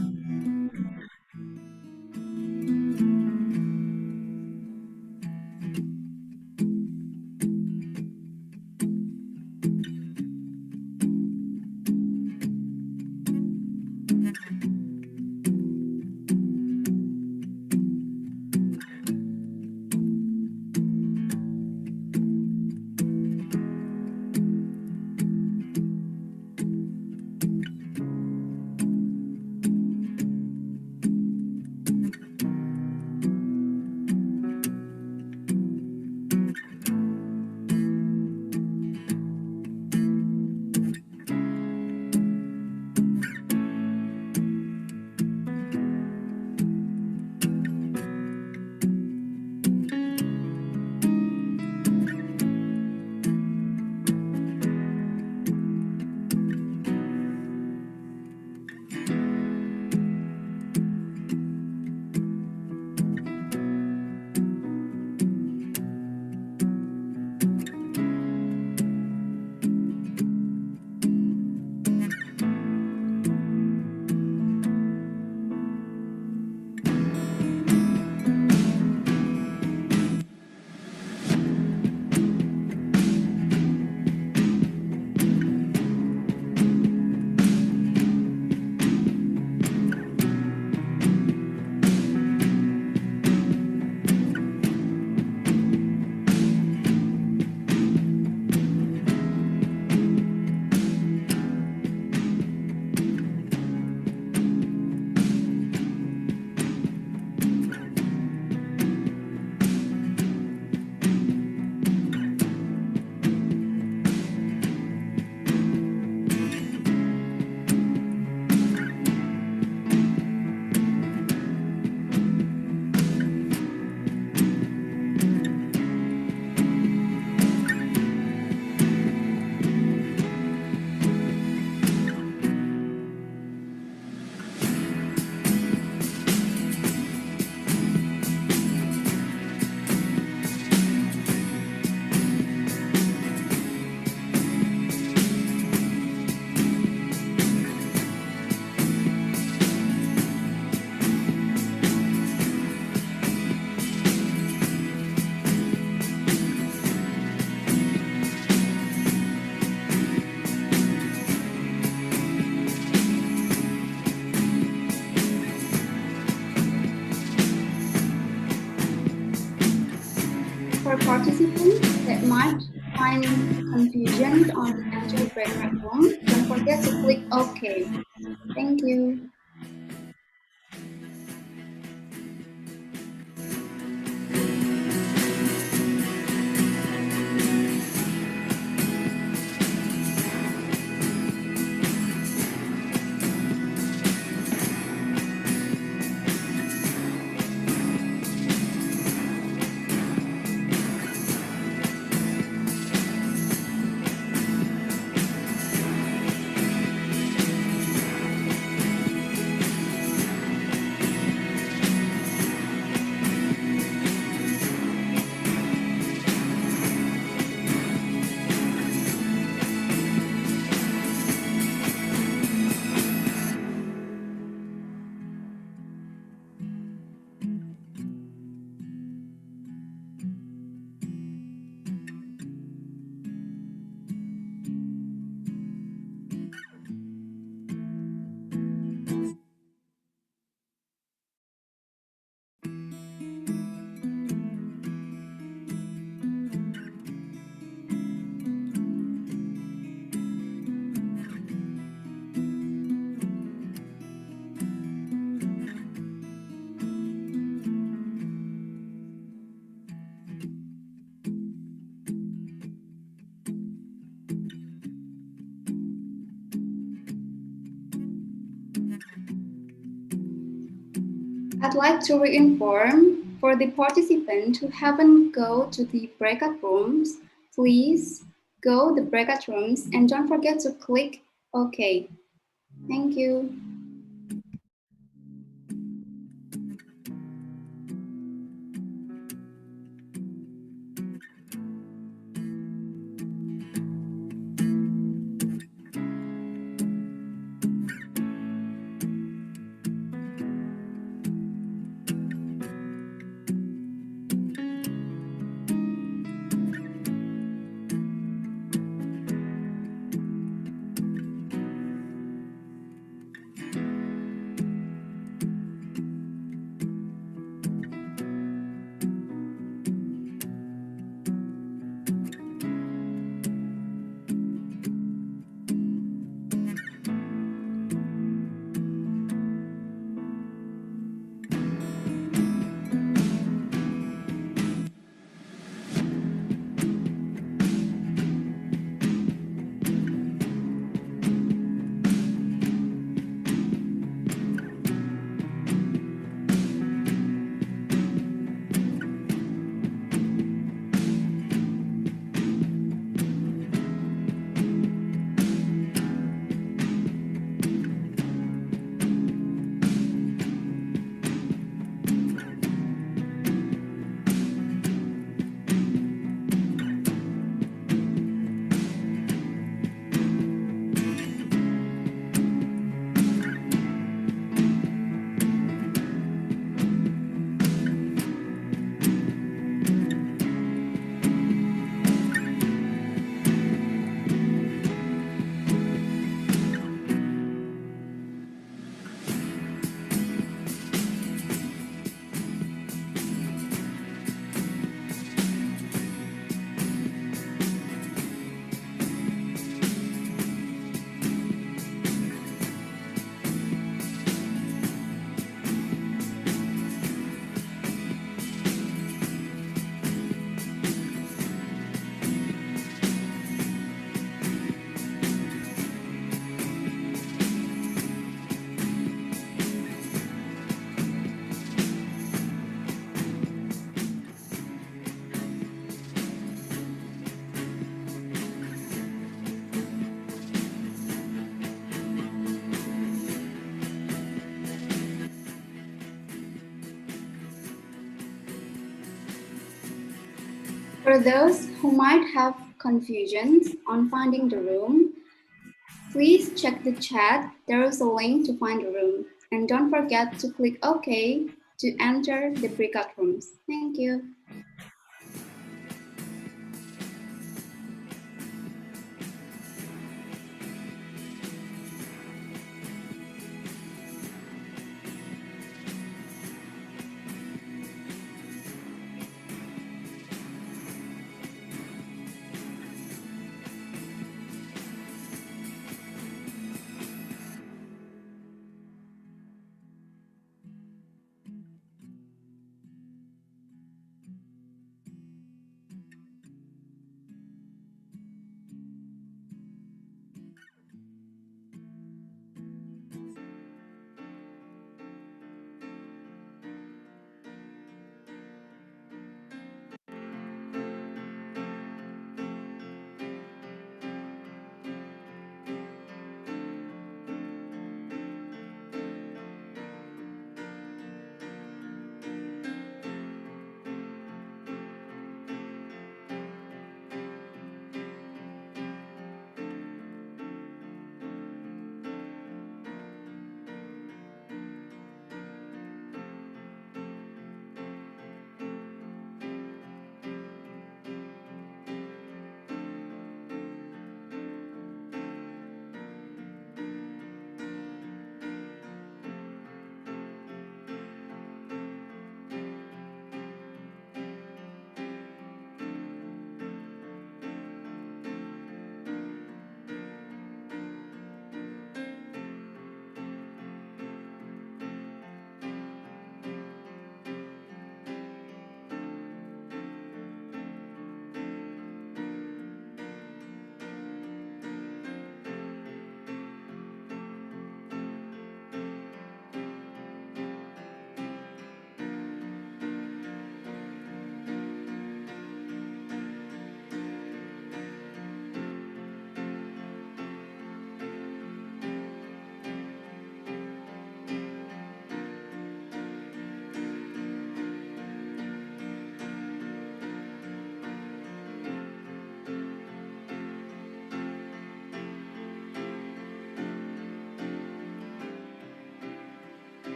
Speaker 1: For participants that might find confusion on the enter breakout room, don't forget to click OK. Thank you. I'd like to reinform for the participants who haven't go to the breakout rooms, please go the breakout rooms and don't forget to click OK. Thank you. For those who might have confusions on finding the room, please check the chat. There is a link to find the room. And don't forget to click OK to enter the breakout rooms. Thank you.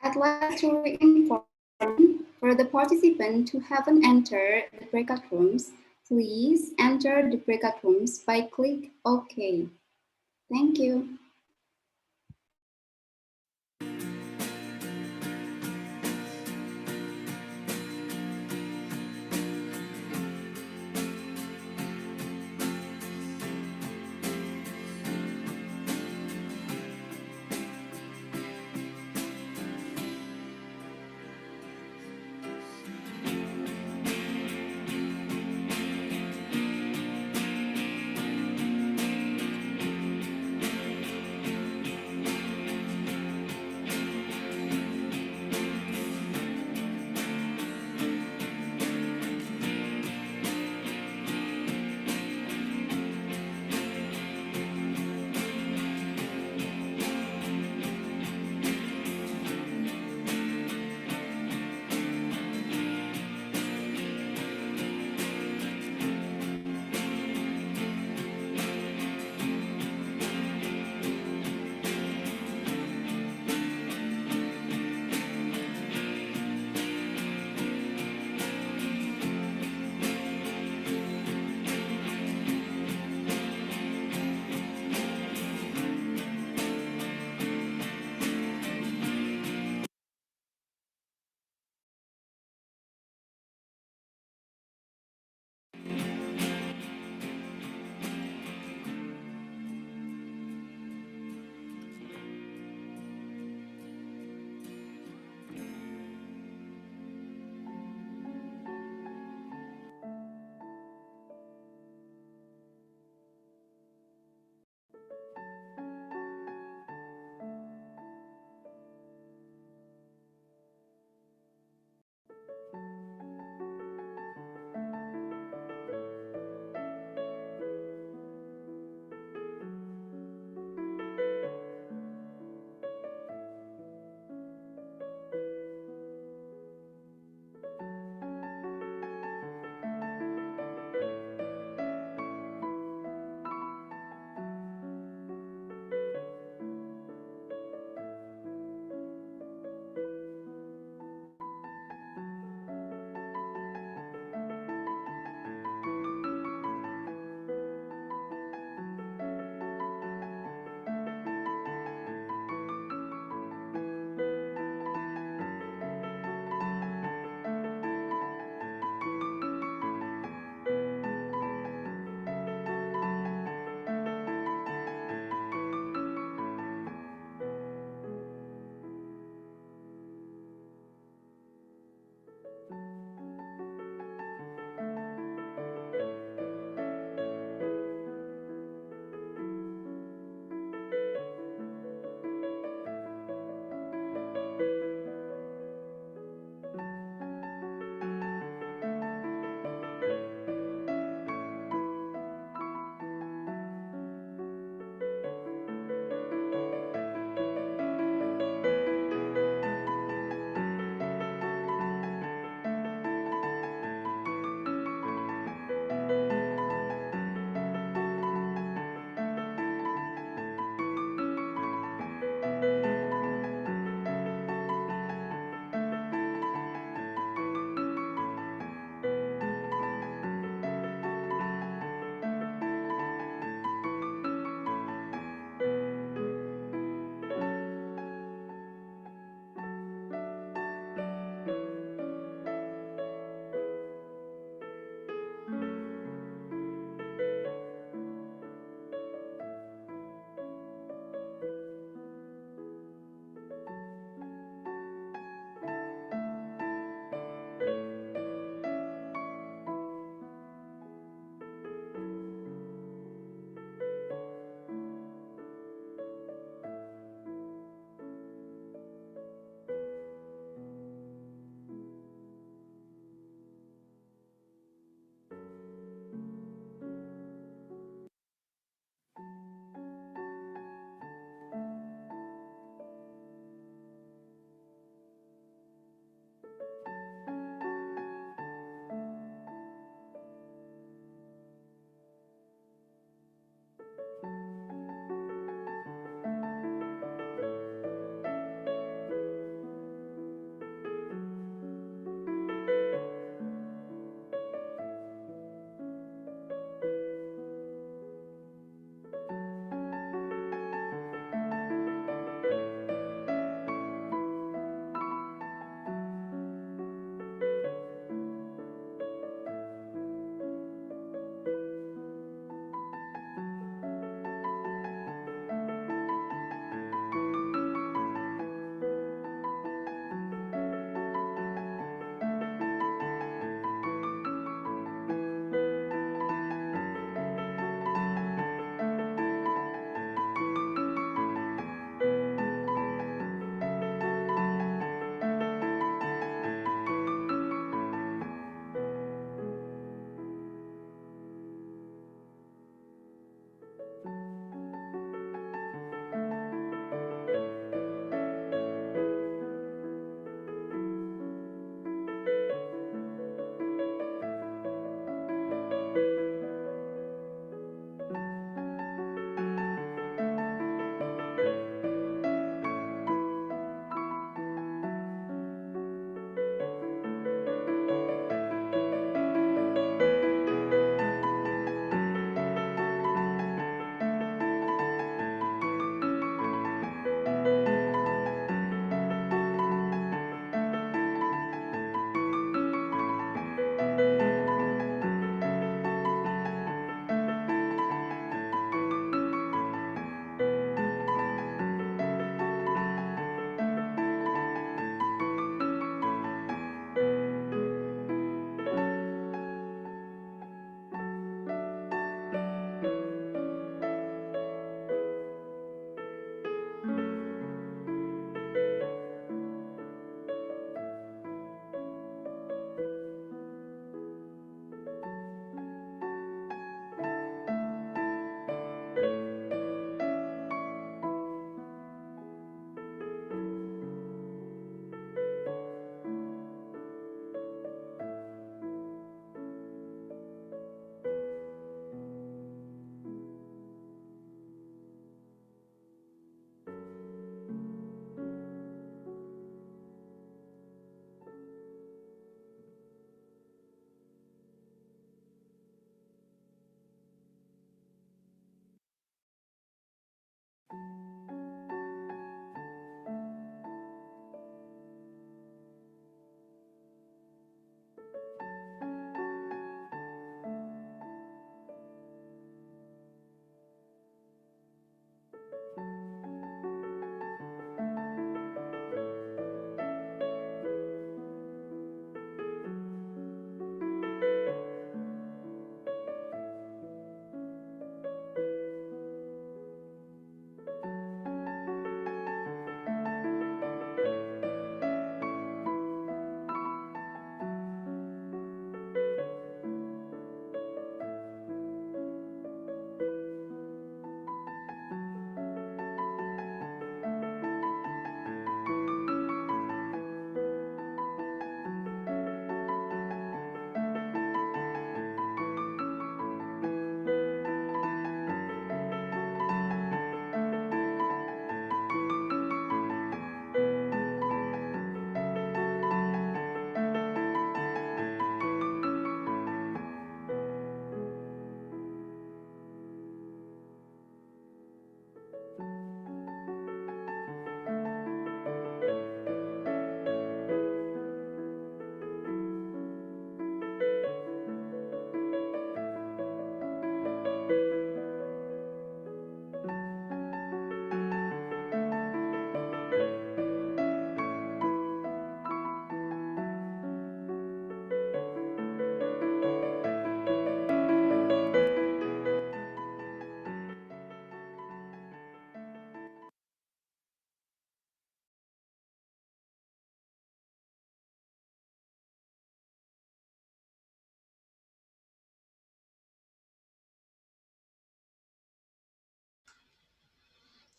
Speaker 1: I'd like to reinform for the participants who haven't entered the breakout rooms, please enter the breakout rooms by click OK. Thank you.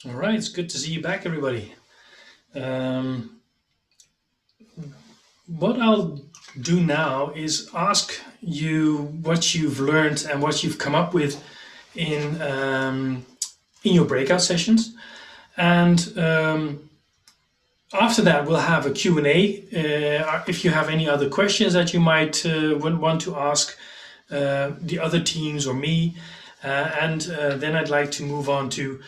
Speaker 8: All right, it's good to see you back, everybody. What I'll do now is ask you what you've learned and what you've come up with in your breakout sessions, and after that we'll have a Q&A. If you have any other questions that you might want to ask the other teams or me, and then I'd like to move on to,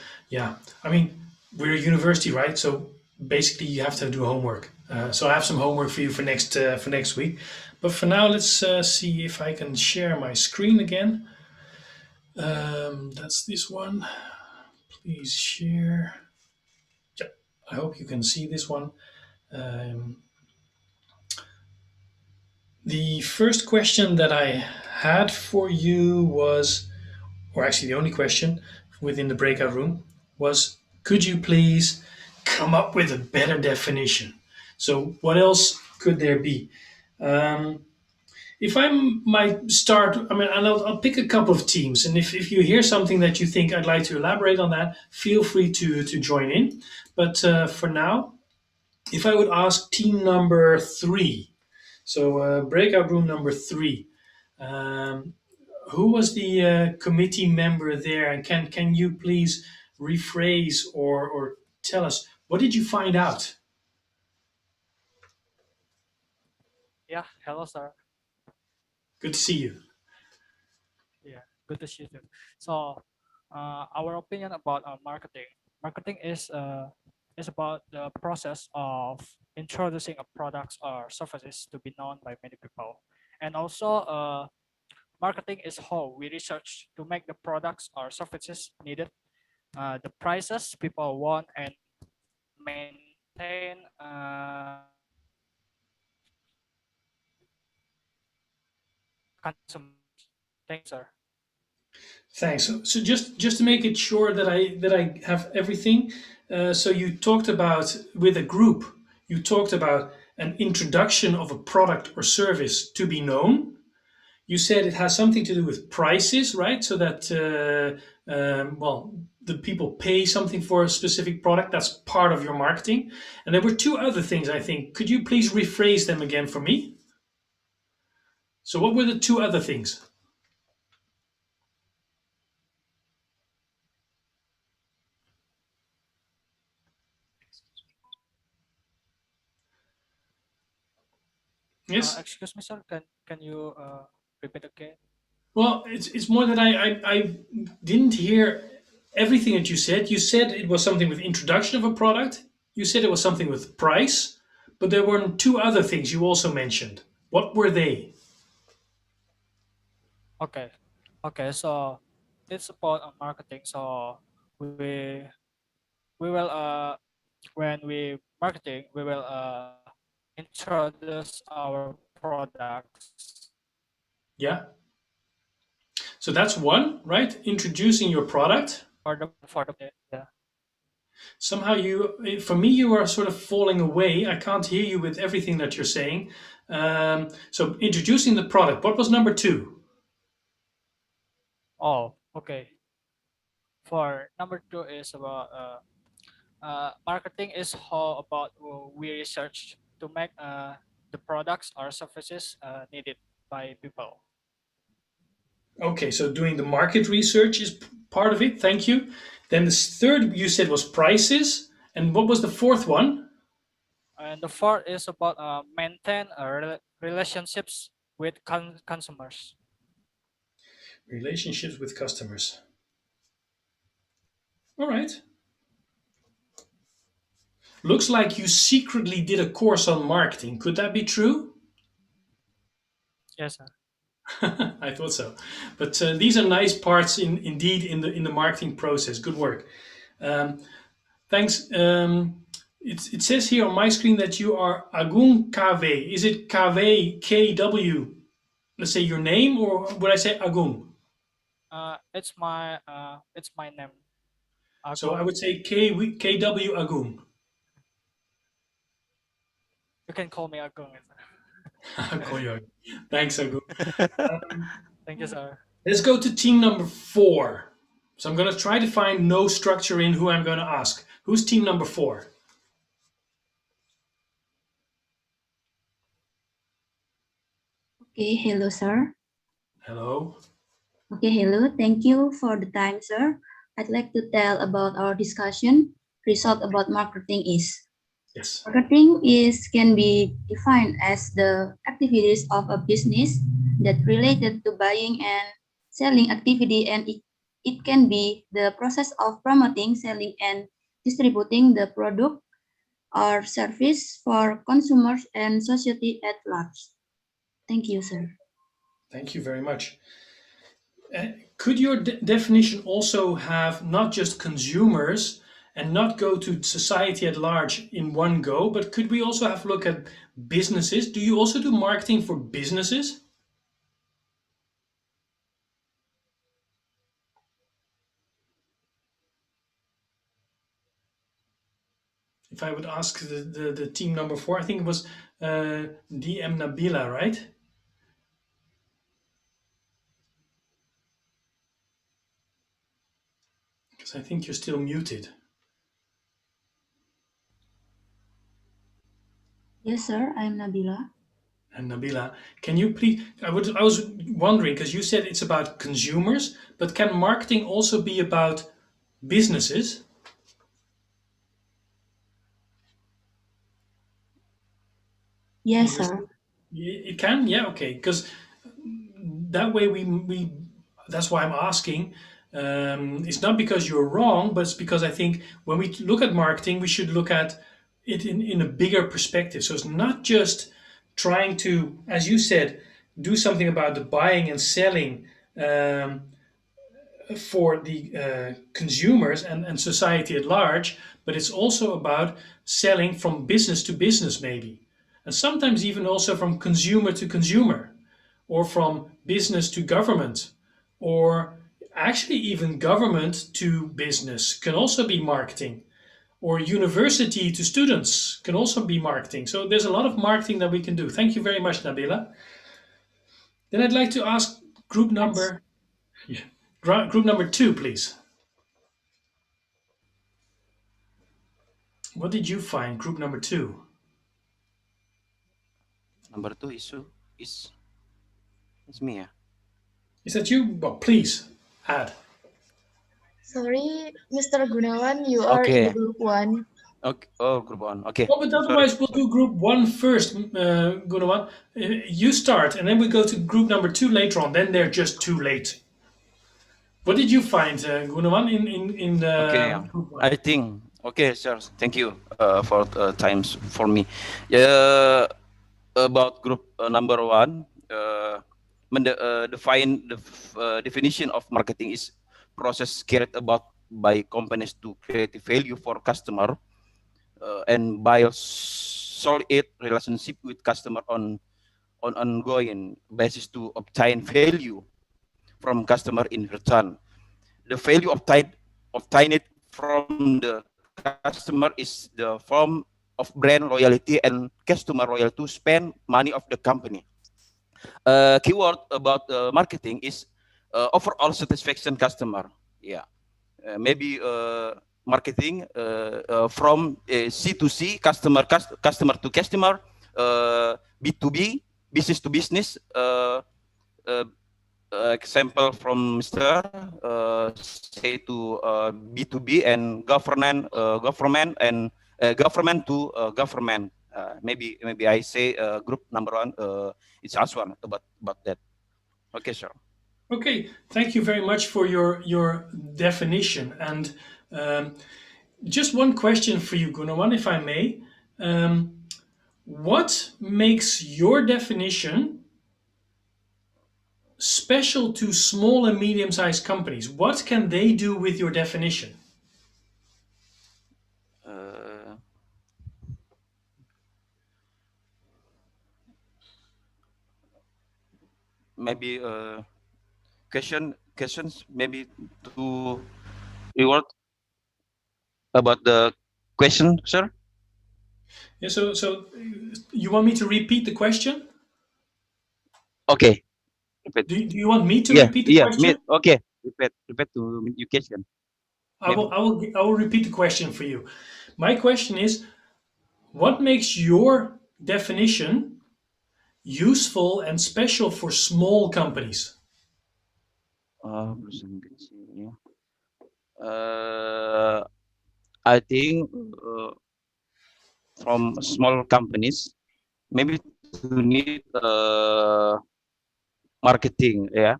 Speaker 8: I mean, we're a university, right? So basically you have to do homework. So I have some homework for you for next week. But for now, let's see if I can share my screen again. That's this one. Please share. Yeah, I hope you can see this one. The first question that I had for you was, or actually the only question within the breakout room was, could you please come up with a better definition? So what else could there be? If I might start, I mean, and I'll pick a couple of teams, and if you hear something that you think I'd like to elaborate on that, feel free to join in. But for now, if I would ask team number 3, so breakout room number 3, who was the committee member there, and can you please rephrase or tell us what did you find out?
Speaker 9: Yeah, hello, sir.
Speaker 8: Good to see you.
Speaker 9: Yeah, good to see you too. So, our opinion about marketing. Marketing is about the process of introducing a products or services to be known by many people, and also marketing is how we research to make the products or services needed, the prices people want, and maintain consumers. Thanks, sir.
Speaker 8: Thanks. So just to make it sure that I have everything. So you talked about, with a group, you talked about an introduction of a product or service to be known. You said it has something to do with prices, right? So that well, the people pay something for a specific product. That's part of your marketing. And there were 2 other things, I think. Could you please rephrase them again for me? So what were the 2 other things? Yes.
Speaker 9: Excuse me, sir. Can you repeat again?
Speaker 8: Well, it's more that I didn't hear everything that you said. You said it was something with introduction of a product. You said it was something with price, but there were 2 other things you also mentioned. What were they?
Speaker 9: Okay. Okay. So it's about marketing. So we we will when we marketing we will introduce our products
Speaker 8: Yeah. So that's one, right? Introducing your product.
Speaker 9: for the yeah.
Speaker 8: Somehow for me, you are sort of falling away. I can't hear you with everything that you're saying. So introducing the product. What was number 2?
Speaker 9: Oh, okay. For number 2 is about marketing is how about we research to make the products or services needed by people.
Speaker 8: Okay, so doing the market research is part of it. Thank you. Then the third you said was prices. And what was the fourth one?
Speaker 9: And the fourth is about maintain relationships with consumers.
Speaker 8: Relationships with customers. All right. Looks like you secretly did a course on marketing. Could that be true?
Speaker 9: Yes, sir.
Speaker 8: I thought so. But these are nice parts indeed in the marketing process. Good work. Thanks. It says here on my screen that you are Agung KW. Is it KW, KW? Let's say your name, or would I say Agung?
Speaker 9: It's my name.
Speaker 8: So I would say KW Agung.
Speaker 9: You can call me Agung.
Speaker 8: I'll call you Agung. Thanks, Agung.
Speaker 9: Thank you, sir.
Speaker 8: Let's go to team number 4. So I'm going to try to find no structure in who I'm going to ask. Who's team number 4?
Speaker 10: Okay, hello, sir.
Speaker 8: Hello.
Speaker 10: Okay, hello. Thank you for the time, sir. I'd like to tell about our discussion. Result about marketing is.
Speaker 8: Yes.
Speaker 10: Marketing can be defined as the activities of a business that related to buying and selling activity, and it can be the process of promoting, selling, and distributing the product or service for consumers and society at large. Thank you, sir.
Speaker 8: Thank you very much. Could your definition also have not just consumers and not go to society at large in one go, but could we also have a look at businesses? Do you also do marketing for businesses? If I would ask the team number 4, I think it was DM Nabila, right? Because I think you're still muted.
Speaker 10: Yes, sir. I'm Nabila.
Speaker 8: And Nabila, can you please? I was wondering because you said it's about consumers, but can marketing also be about businesses?
Speaker 10: Yes, sir.
Speaker 8: It can, yeah, okay. Because that way we that's why I'm asking. It's not because you're wrong, but it's because I think when we look at marketing, we should look at it in a bigger perspective. So it's not just trying to, as you said, do something about the buying and selling for the consumers and society at large, but it's also about selling from business to business, maybe. And sometimes even also from consumer to consumer, or from business to government, or actually even government to business can also be marketing, or university to students can also be marketing. So there's a lot of marketing that we can do. Thank you very much, Nabila. Then I'd like to ask group number, group number 2, please. What did you find, group number 2?
Speaker 11: Number 2 issue is me, yeah.
Speaker 8: Is that you? Well, please add.
Speaker 12: Sorry, Mr. Gunawan, you are in the group 1.
Speaker 11: Okay. Oh, group 1. Okay.
Speaker 8: Oh, but otherwise we'll do group 1 first, Gunawan. You start, and then we go to group number 2 later on. Then they're just too late. What did you find, Gunawan, in the group 1?
Speaker 11: I think, okay, sir. Thank you for times for me. Yeah, about group number 1, define the definition of marketing is process carried about by companies to create value for customer and by solid relationship with customer on ongoing basis to obtain value from customer in return. The value obtained from the customer is the form of brand loyalty and customer loyalty to spend money of the company. Keyword about marketing is overall satisfaction customer. Yeah, maybe marketing from C2C, customer to customer, B2B, business to business. Example from Mr. Say to B2B and government and government to government. Maybe I say group number 1. It's Aswan about that. Okay, sir.
Speaker 8: Okay, thank you very much for your definition. And just one question for you, Gunawan, if I may. What makes your definition special to small and medium-sized companies? What can they do with your definition?
Speaker 11: Maybe questions maybe to reward about the question, sir.
Speaker 8: Yeah, so you want me to repeat the question?
Speaker 11: Okay.
Speaker 8: Do you want me to repeat the question?
Speaker 11: Okay. repeat to education.
Speaker 8: I will repeat the question for you. My question is, what makes your definition useful and special for small companies?
Speaker 11: Perusahaan kecil, ya. I think from small companies maybe to need marketing, yeah.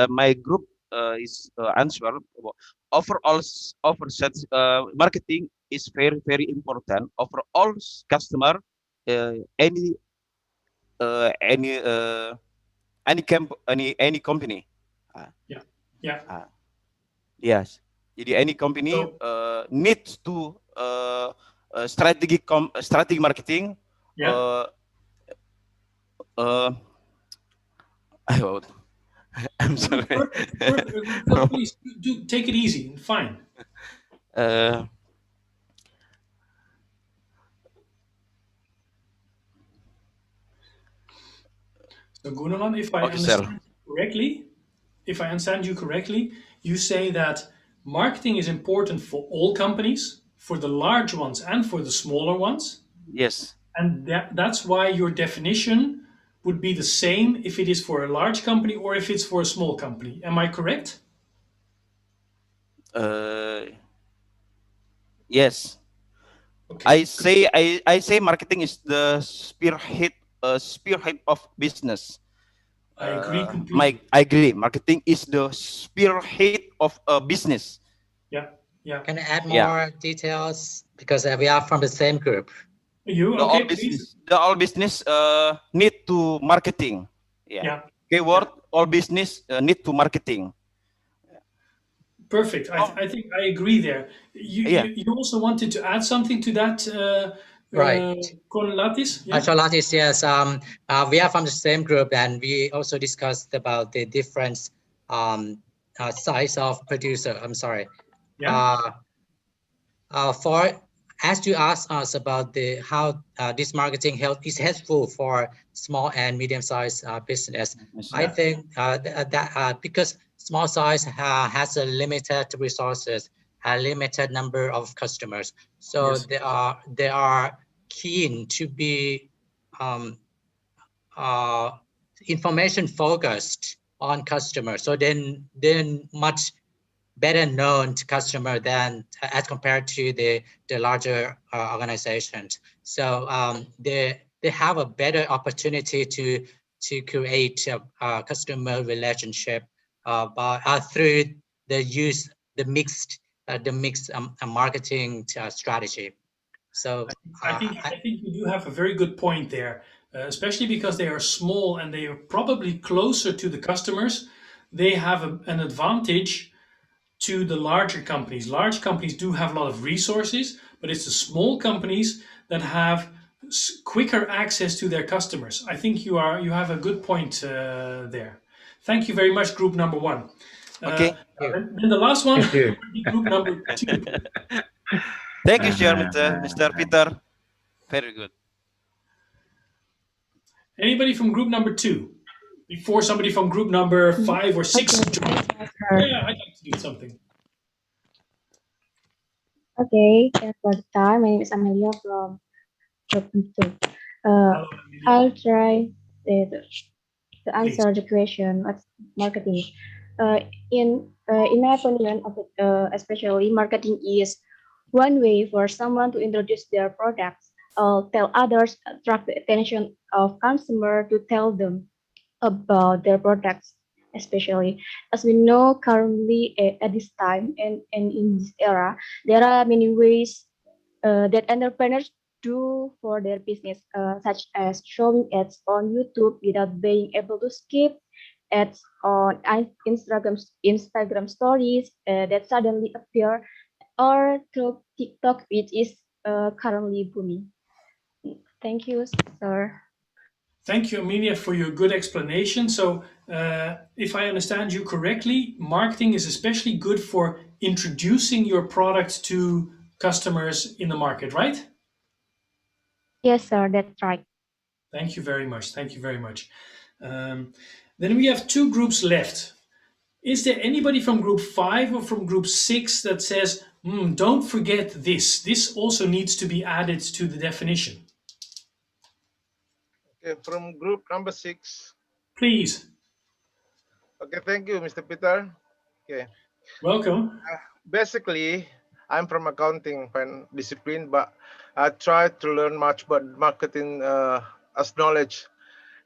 Speaker 11: My group is answer overall marketing is very important over all customer, uh, any uh, any uh, any company.
Speaker 8: Yeah, yeah.
Speaker 11: Yes. Jadi any company
Speaker 8: So,
Speaker 11: needs to strategic marketing.
Speaker 8: yeah.
Speaker 11: I'm sorry.
Speaker 8: Please do take it easy. Fine. So Gunawan, if I understand you correctly, you say that marketing is important for all companies, for the large ones and for the smaller ones.
Speaker 11: Yes.
Speaker 8: And that's why your definition would be the same if it is for a large company or if it's for a small company. Am I correct?
Speaker 11: Yes.
Speaker 8: Okay.
Speaker 11: I say marketing is the spearhead of business.
Speaker 8: I agree completely.
Speaker 11: I agree. Marketing is the spearhead of a business.
Speaker 8: Yeah, yeah.
Speaker 7: Can I add more details? Because we are from the same group.
Speaker 11: All business need to marketing. Yeah. Keyword, all business need to marketing.
Speaker 8: Perfect. I think I agree there. You also wanted to add something to that,
Speaker 7: Right.
Speaker 8: Latis? Yeah?
Speaker 7: Latis, yes. We are from the same group, and we also discussed about the different size of producer. I'm sorry.
Speaker 8: Yeah.
Speaker 7: As you asked us about how this marketing is helpful for small and medium-sized business, I think that because small size has a limited resources, a limited number of customers, so they are keen to be information focused on customers. So then much better known to customer than as compared to the larger organizations. So they have a better opportunity to create a customer relationship through the mixed marketing strategy. So
Speaker 8: I think you do have a very good point there, especially because they are small and they are probably closer to the customers. They have an advantage to the larger companies. Large companies do have a lot of resources, but it's the small companies that have quicker access to their customers. I think you have a good point there. Thank you very much, group number one.
Speaker 11: Okay.
Speaker 8: And the last one would be group number two.
Speaker 11: Thank you, sir, Mr. Peter. Very good.
Speaker 8: Anybody from group number two? Before somebody from group number 5 or 6 joins. Yeah, I'd like to do something.
Speaker 13: Okay, for the time, my name is Amelia from group 2. I'll try to answer the question what's marketing. In my opinion, especially marketing is one way for someone to introduce their products, tell others, attract the attention of consumer to tell them about their products, especially as we know currently at this time and in this era, there are many ways that entrepreneurs do for their business, such as showing ads on YouTube without being able to skip, ads on Instagram stories that suddenly appear, or through TikTok, which is currently booming. Thank you, sir.
Speaker 8: Thank you, Amelia, for your good explanation. So, if I understand you correctly, marketing is especially good for introducing your product to customers in the market, right?
Speaker 13: Yes, sir, that's right.
Speaker 8: Thank you very much. Thank you very much. Then we have two groups left. Is there anybody from group 5 or from group 6 that says, don't forget this. This also needs to be added to the definition.
Speaker 14: Okay, from group number 6.
Speaker 8: Please.
Speaker 14: Okay, thank you, Mr. Peter. Okay.
Speaker 8: Welcome.
Speaker 14: Basically, I'm from accounting discipline, but I try to learn much about marketing as knowledge.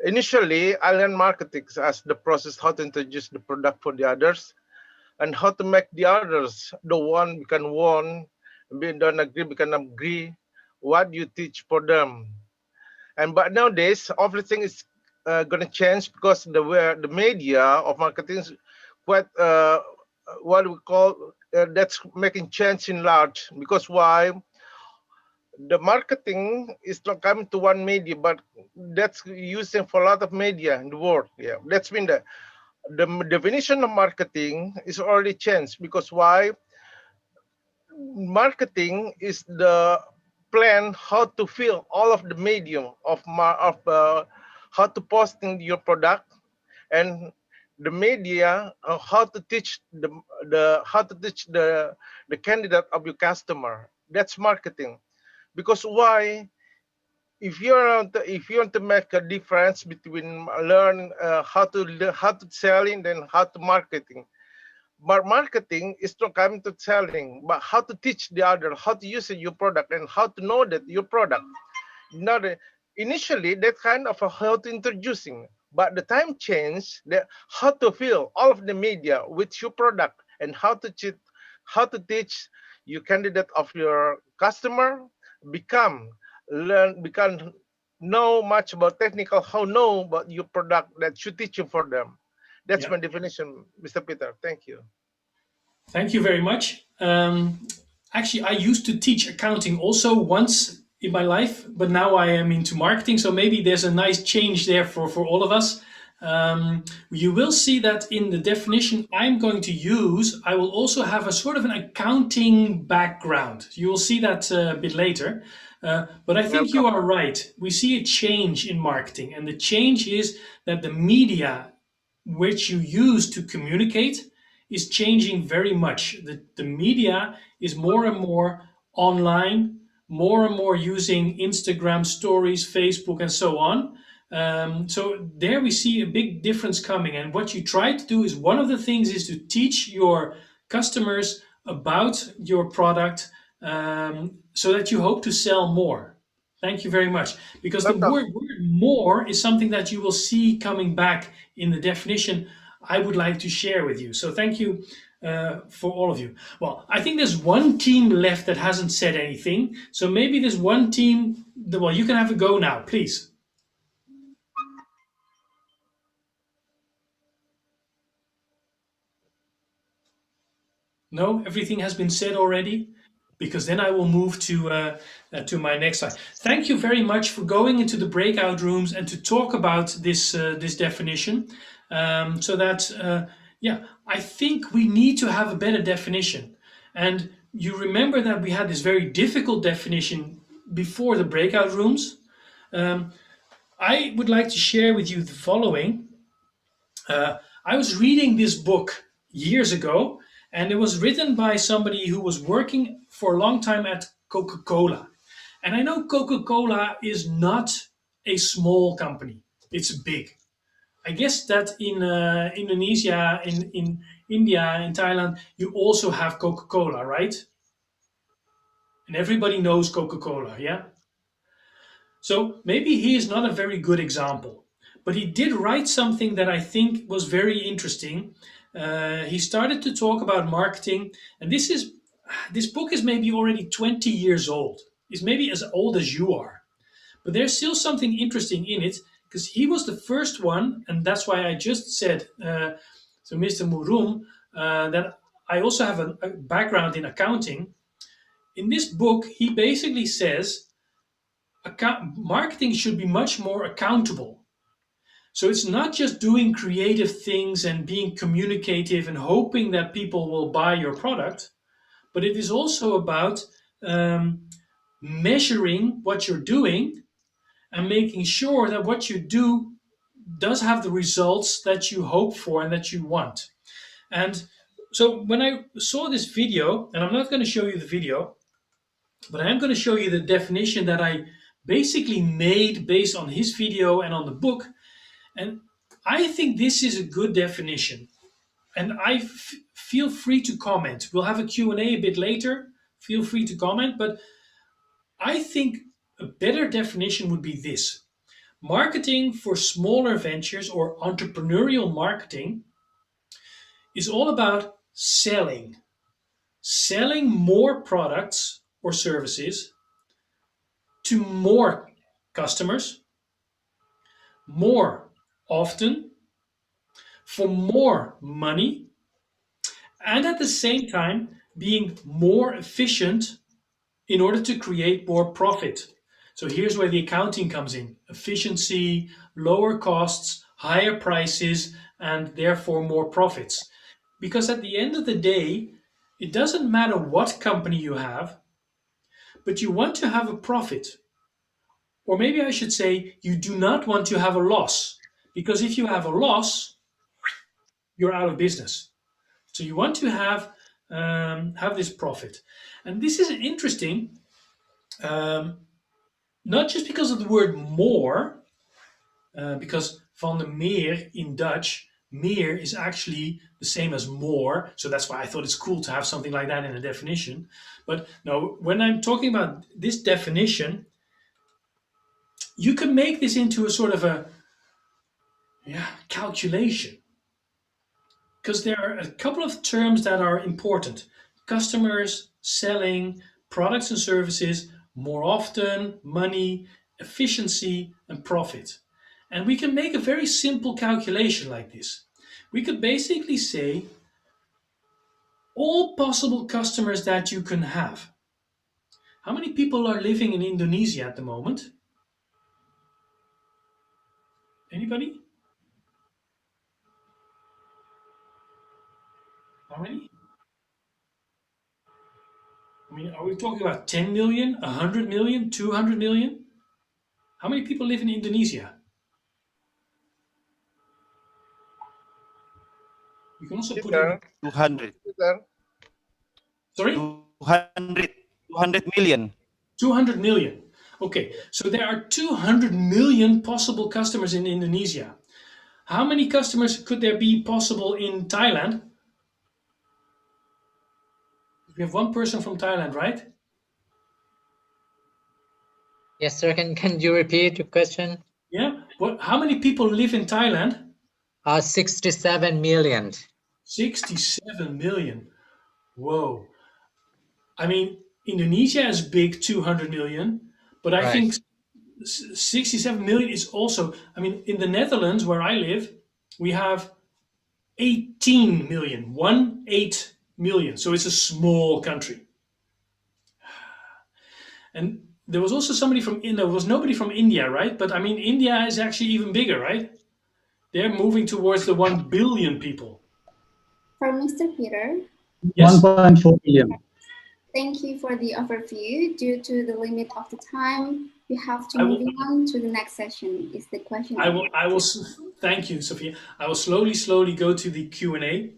Speaker 14: Initially, I learned marketing as the process how to introduce the product for the others and how to make the others, the one we can want, we don't agree, we can agree, what you teach for them. But nowadays, everything is going to change because the media of marketing is quite what we call that's making change in large. Because why? The marketing is not coming to one media, but that's using for a lot of media in the world. Yeah, that's been the definition of marketing is already changed. Because why? Marketing is the plan how to fill all of the medium of how to posting your product, and the media how to teach the candidate of your customer. That's marketing. Because why? If you want to make a difference between learn how to selling then how to marketing. But marketing is not coming to selling, but how to teach the other how to use your product and how to know that your product. Not initially that kind of a how to introducing, but the time changed that how to fill all of the media with your product and how to teach you candidate of your customer become know much about technical how know about your product that you teaching for them. That's my definition, Mr. Peter. Thank you.
Speaker 8: Thank you very much. Actually, I used to teach accounting also once in my life, but now I am into marketing. So maybe there's a nice change there for all of us. You will see that in the definition I'm going to use, I will also have a sort of an accounting background. You will see that a bit later. But I think you are right. We see a change in marketing, and the change is that the media which you use to communicate is changing very much. The media is more and more online, more and more using Instagram stories, Facebook, and so on. So there we see a big difference coming. And what you try to do is one of the things is to teach your customers about your product so that you hope to sell more. Thank you very much. Because the word more is something that you will see coming back in the definition I would like to share with you. So thank you for all of you. Well, I think there's one team left that hasn't said anything. So maybe there's one team, well, you can have a go now, please. No, everything has been said already? Because then I will move to my next slide. Thank you very much for going into the breakout rooms and to talk about this definition. So that, I think we need to have a better definition. And you remember that we had this very difficult definition before the breakout rooms. I would like to share with you the following. I was reading this book years ago, and it was written by somebody who was working for a long time at Coca-Cola. And I know Coca-Cola is not a small company. It's big. I guess that in Indonesia, in India, in Thailand, you also have Coca-Cola, right? And everybody knows Coca-Cola, yeah? So maybe he is not a very good example, but he did write something that I think was very interesting. He started to talk about marketing, and this book is maybe already 20 years old. It's maybe as old as you are. But there's still something interesting in it, because he was the first one, and that's why I just said to Mr. Murum that I also have a background in accounting. In this book, he basically says marketing should be much more accountable. So it's not just doing creative things and being communicative and hoping that people will buy your product, but it is also about measuring what you're doing and making sure that what you do does have the results that you hope for and that you want. And so when I saw this video, and I'm not going to show you the video, but I am going to show you the definition that I basically made based on his video and on the book. And I think this is a good definition. And feel free to comment. We'll have a Q&A a bit later. Feel free to comment. But I think a better definition would be this. Marketing for smaller ventures, or entrepreneurial marketing, is all about selling more products or services to more customers, more often, for more money, and at the same time being more efficient in order to create more profit. So here's where the accounting comes in: efficiency, lower costs, higher prices, and therefore more profits. Because at the end of the day, it doesn't matter what company you have, but you want to have a profit. Or maybe I should say, you do not want to have a loss. Because if you have a loss, you're out of business. So you want to have this profit. And this is interesting, not just because of the word more, because van de meer in Dutch, meer is actually the same as more. So that's why I thought it's cool to have something like that in a definition. But no, when I'm talking about this definition, you can make this into a sort of a calculation. Because there are a couple of terms that are important: customers, selling, products and services, more often, money, efficiency, and profit. And we can make a very simple calculation like this. We could basically say all possible customers that you can have. How many people are living in Indonesia at the moment? Anybody? How many? I mean, are we talking about 10 million, 100 million, 200 million? How many people live in Indonesia? You can also put in
Speaker 11: 200.
Speaker 8: Sorry?
Speaker 11: 200 million.
Speaker 8: 200 million. Okay, so there are 200 million possible customers in Indonesia. How many customers could there be possible in Thailand? We have one person from Thailand, right?
Speaker 7: Yes, sir. Can you repeat your question?
Speaker 8: Yeah. How many people live in Thailand?
Speaker 7: 67 million.
Speaker 8: 67 million. Whoa. I mean, Indonesia is big, 200 million, but I think 67 million is also, I mean, in the Netherlands where I live, we have 18 million, 18 million. So it's a small country. And there was also there was nobody from India, right? But I mean, India is actually even bigger, right? They're moving towards the 1 billion people.
Speaker 1: For Mr. Peter,
Speaker 8: Yes.
Speaker 15: 1.4 billion.
Speaker 1: thank you for the overview. Due to the limit of the time, we have to move on to the next session. Is the question?
Speaker 8: I will. Thank you, Sophia. I will slowly go to the Q&A.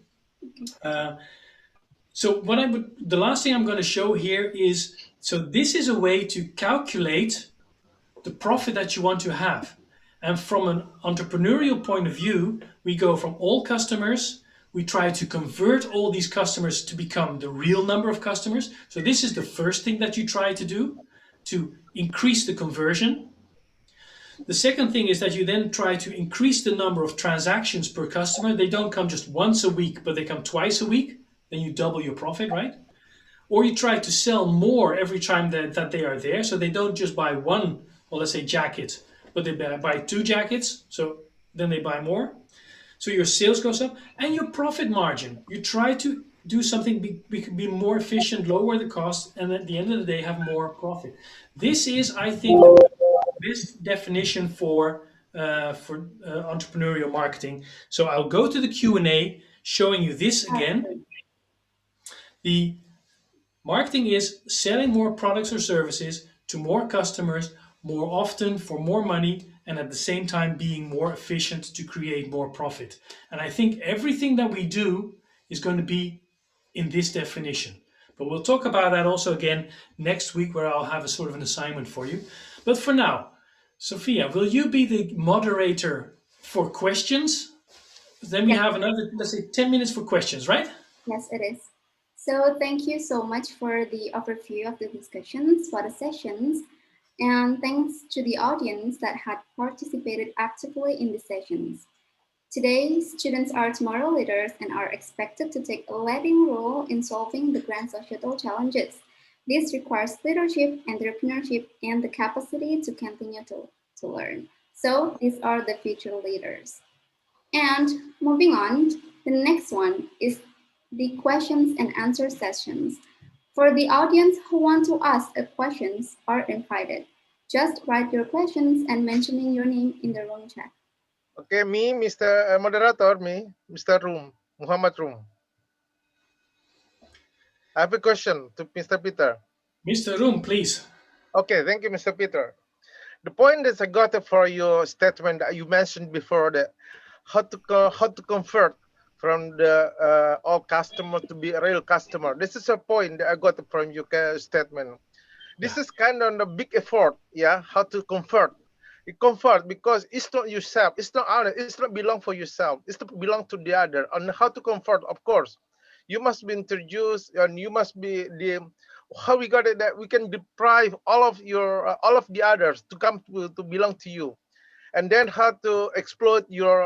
Speaker 8: So the last thing I'm going to show here is, so this is a way to calculate the profit that you want to have. And from an entrepreneurial point of view, we go from all customers, we try to convert all these customers to become the real number of customers. So this is the first thing that you try to do, to increase the conversion. The second thing is that you then try to increase the number of transactions per customer. They don't come just once a week, but they come twice a week. Then you double your profit, right? Or you try to sell more every time that they are there. So they don't just buy one, well, let's say jacket, but they buy 2 jackets. So then they buy more. So your sales goes up, and your profit margin. You try to do something, be more efficient, lower the cost, and at the end of the day have more profit. This is, I think, the best definition for entrepreneurial marketing. So I'll go to the Q&A showing you this again. The marketing is selling more products or services to more customers more often for more money and at the same time being more efficient to create more profit. And I think everything that we do is going to be in this definition. But we'll talk about that also again next week, where I'll have a sort of an assignment for you. But for now, Sophia, will you be the moderator for questions? Then we have another, let's say, 10 minutes for questions, right?
Speaker 1: Yes, it is. So thank you so much for the overview of the discussions, for the sessions, and thanks to the audience that had participated actively in the sessions. Today, students are tomorrow leaders and are expected to take a leading role in solving the grand societal challenges. This requires leadership, entrepreneurship, and the capacity to continue to learn. So these are the future leaders. And moving on, the next one is the questions and answer sessions. For the audience who want to ask questions are invited. Just write your questions and mentioning your name in the room chat.
Speaker 14: Okay, me, Mr. Moderator, me, Mr. Rum, Muhammad Rum. I have a question to Mr. Peter.
Speaker 8: Mr. Rum, please.
Speaker 14: Okay, thank you, Mr. Peter. The point that I got for your statement that you mentioned before, that how to convert from the all customer to be a real customer. This is a point that I got from your statement. This is kind of a big effort, yeah, how to convert. You convert because it's not yourself, it's not ours, it's not belong for yourself, it's not belong to the other. And how to convert, of course, you must be introduced, and you must be the how we got it that we can deprive all of your all of the others to come to belong to you, and then how to exploit your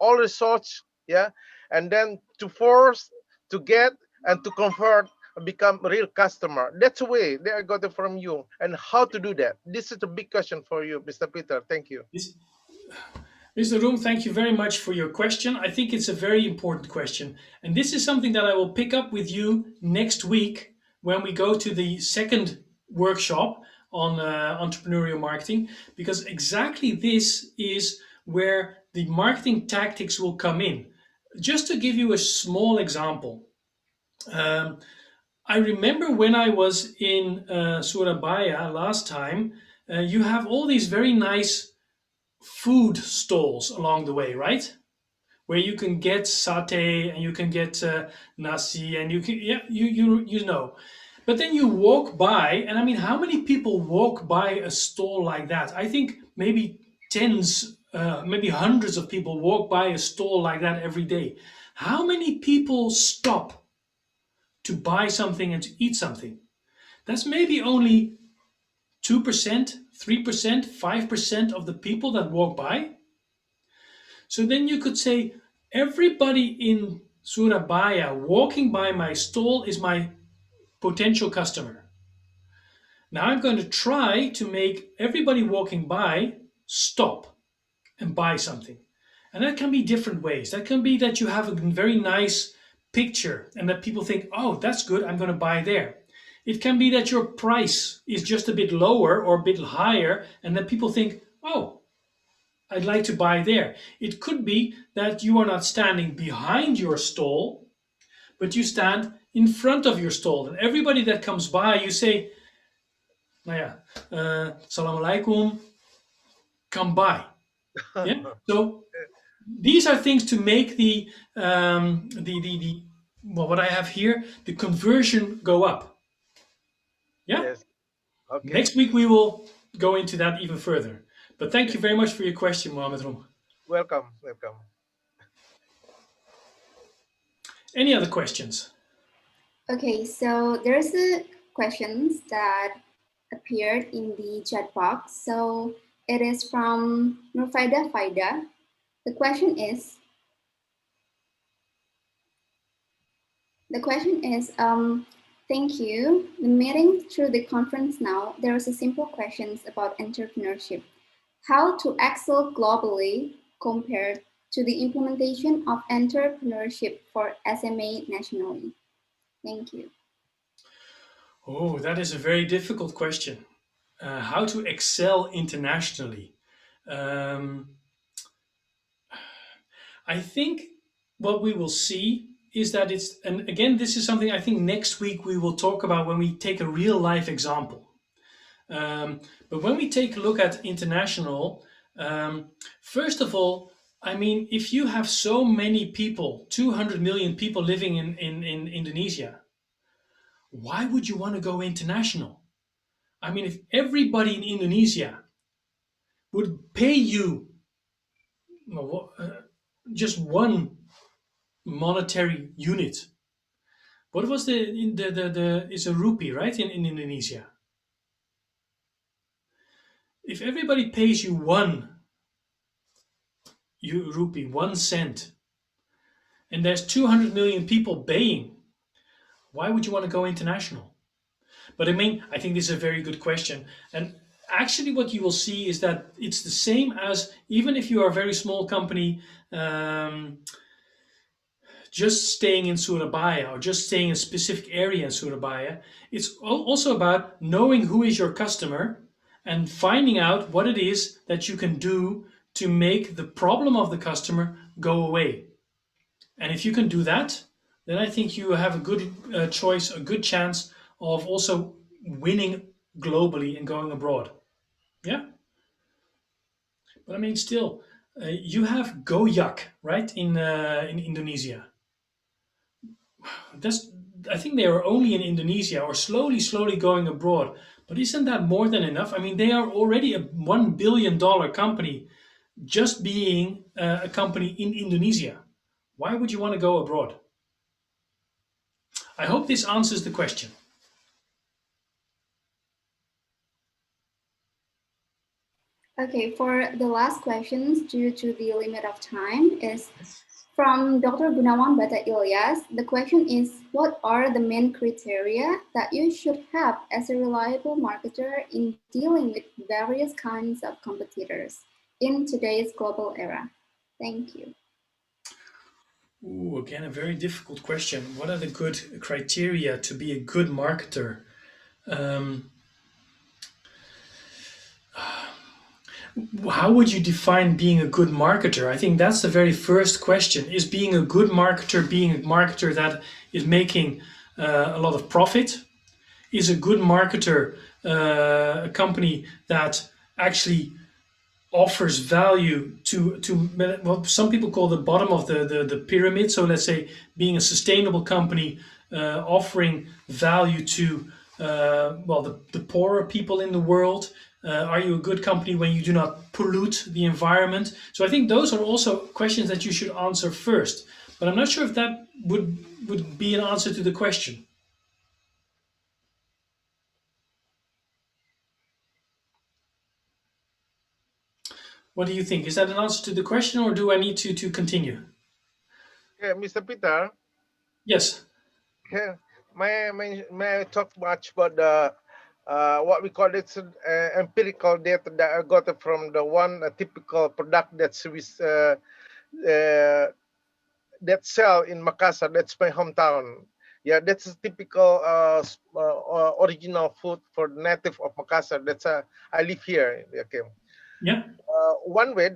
Speaker 14: all resource, yeah, and then to force to get and to convert, become a real customer. That's the way that I got it from you. And how to do that? This is a big question for you, Mr. Peter. Thank you.
Speaker 8: Mr. Room, thank you very much for your question. I think it's a very important question. And this is something that I will pick up with you next week when we go to the second workshop on entrepreneurial marketing, because exactly this is where the marketing tactics will come in. Just to give you a small example, I remember when I was in Surabaya last time, you have all these very nice food stalls along the way, right? Where you can get satay and you can get nasi and you can, yeah, you know. But then you walk by, and I mean, how many people walk by a stall like that? I think maybe tens, maybe hundreds of people walk by a stall like that every day. How many people stop to buy something and to eat something? That's maybe only 2%, 3%, 5% of the people that walk by. So then you could say, everybody in Surabaya walking by my stall is my potential customer. Now I'm going to try to make everybody walking by stop and buy something. And that can be different ways. That can be that you have a very nice picture and that people think, oh, that's good, I'm going to buy there. It can be that your price is just a bit lower or a bit higher and that people think, oh, I'd like to buy there. It could be that you are not standing behind your stall, but you stand in front of your stall. And everybody that comes by, you say, Assalamualaikum, come by. Yeah? So these are things to make well, what I have here, the conversion go up. Yeah?
Speaker 14: Yes. Okay.
Speaker 8: Next week we will go into that even further. But thank you very much for your question, Mohammed Rum.
Speaker 14: Welcome, welcome.
Speaker 8: Any other questions?
Speaker 1: Okay, so there's a questions that appeared in the chat box. So it is from Nurfaida Faida. The question is, thank you. The meeting through the conference now, there is a simple questions about entrepreneurship. How to excel globally compared to the implementation of entrepreneurship for SMA nationally? Thank you.
Speaker 8: Oh, that is a very difficult question. How to excel internationally? I think what we will see is that it's, and again, this is something I think next week we will talk about when we take a real life example. But when we take a look at international, First of all, I mean, if you have so many people, 200 million people living in Indonesia, why would you want to go international? I mean, if everybody in Indonesia would pay you just one monetary unit, what was it's a rupee, right, in Indonesia? If everybody pays you one rupee, 1 cent, and there's 200 million people paying, why would you want to go international? But I mean, I think this is a very good question. And actually, what you will see is that it's the same as even if you are a very small company, just staying in Surabaya or just staying in a specific area in Surabaya. It's also about knowing who is your customer and finding out what it is that you can do to make the problem of the customer go away. And if you can do that, then I think you have a good choice, a good chance of also winning globally and going abroad. Yeah. But I mean, still, you have Goyak, right, in Indonesia. I think they are only in Indonesia or slowly going abroad. But isn't that more than enough? I mean, they are already a $1 billion company, just being a company in Indonesia. Why would you want to go abroad? I hope this answers the question.
Speaker 1: Okay, for the last questions, due to the limit of time, is from Dr. Gunawan Bata Ilyas. The question is, what are the main criteria that you should have as a reliable marketer in dealing with various kinds of competitors in today's global era? Thank you.
Speaker 8: Ooh, again, a very difficult question. What are the good criteria to be a good marketer? How would you define being a good marketer? I think that's the very first question. Is being a good marketer being a marketer that is making a lot of profit? Is a good marketer a company that actually offers value to what some people call the bottom of the pyramid? So let's say being a sustainable company, offering value to the poorer people in the world. Are you a good company when you do not pollute the environment? So I think those are also questions that you should answer first. But I'm not sure if that would be an answer to the question. What do you think? Is that an answer to the question, or do I need to continue?
Speaker 14: Yeah, Mr. Peter.
Speaker 8: Yes.
Speaker 14: Yeah, may I talk much about the what we call it empirical data that I got from the one typical product that's that sell in Makassar. That's my hometown. Yeah, that's a typical original food for the native of Makassar. That's I live here. Okay.
Speaker 8: Yeah.
Speaker 14: One way,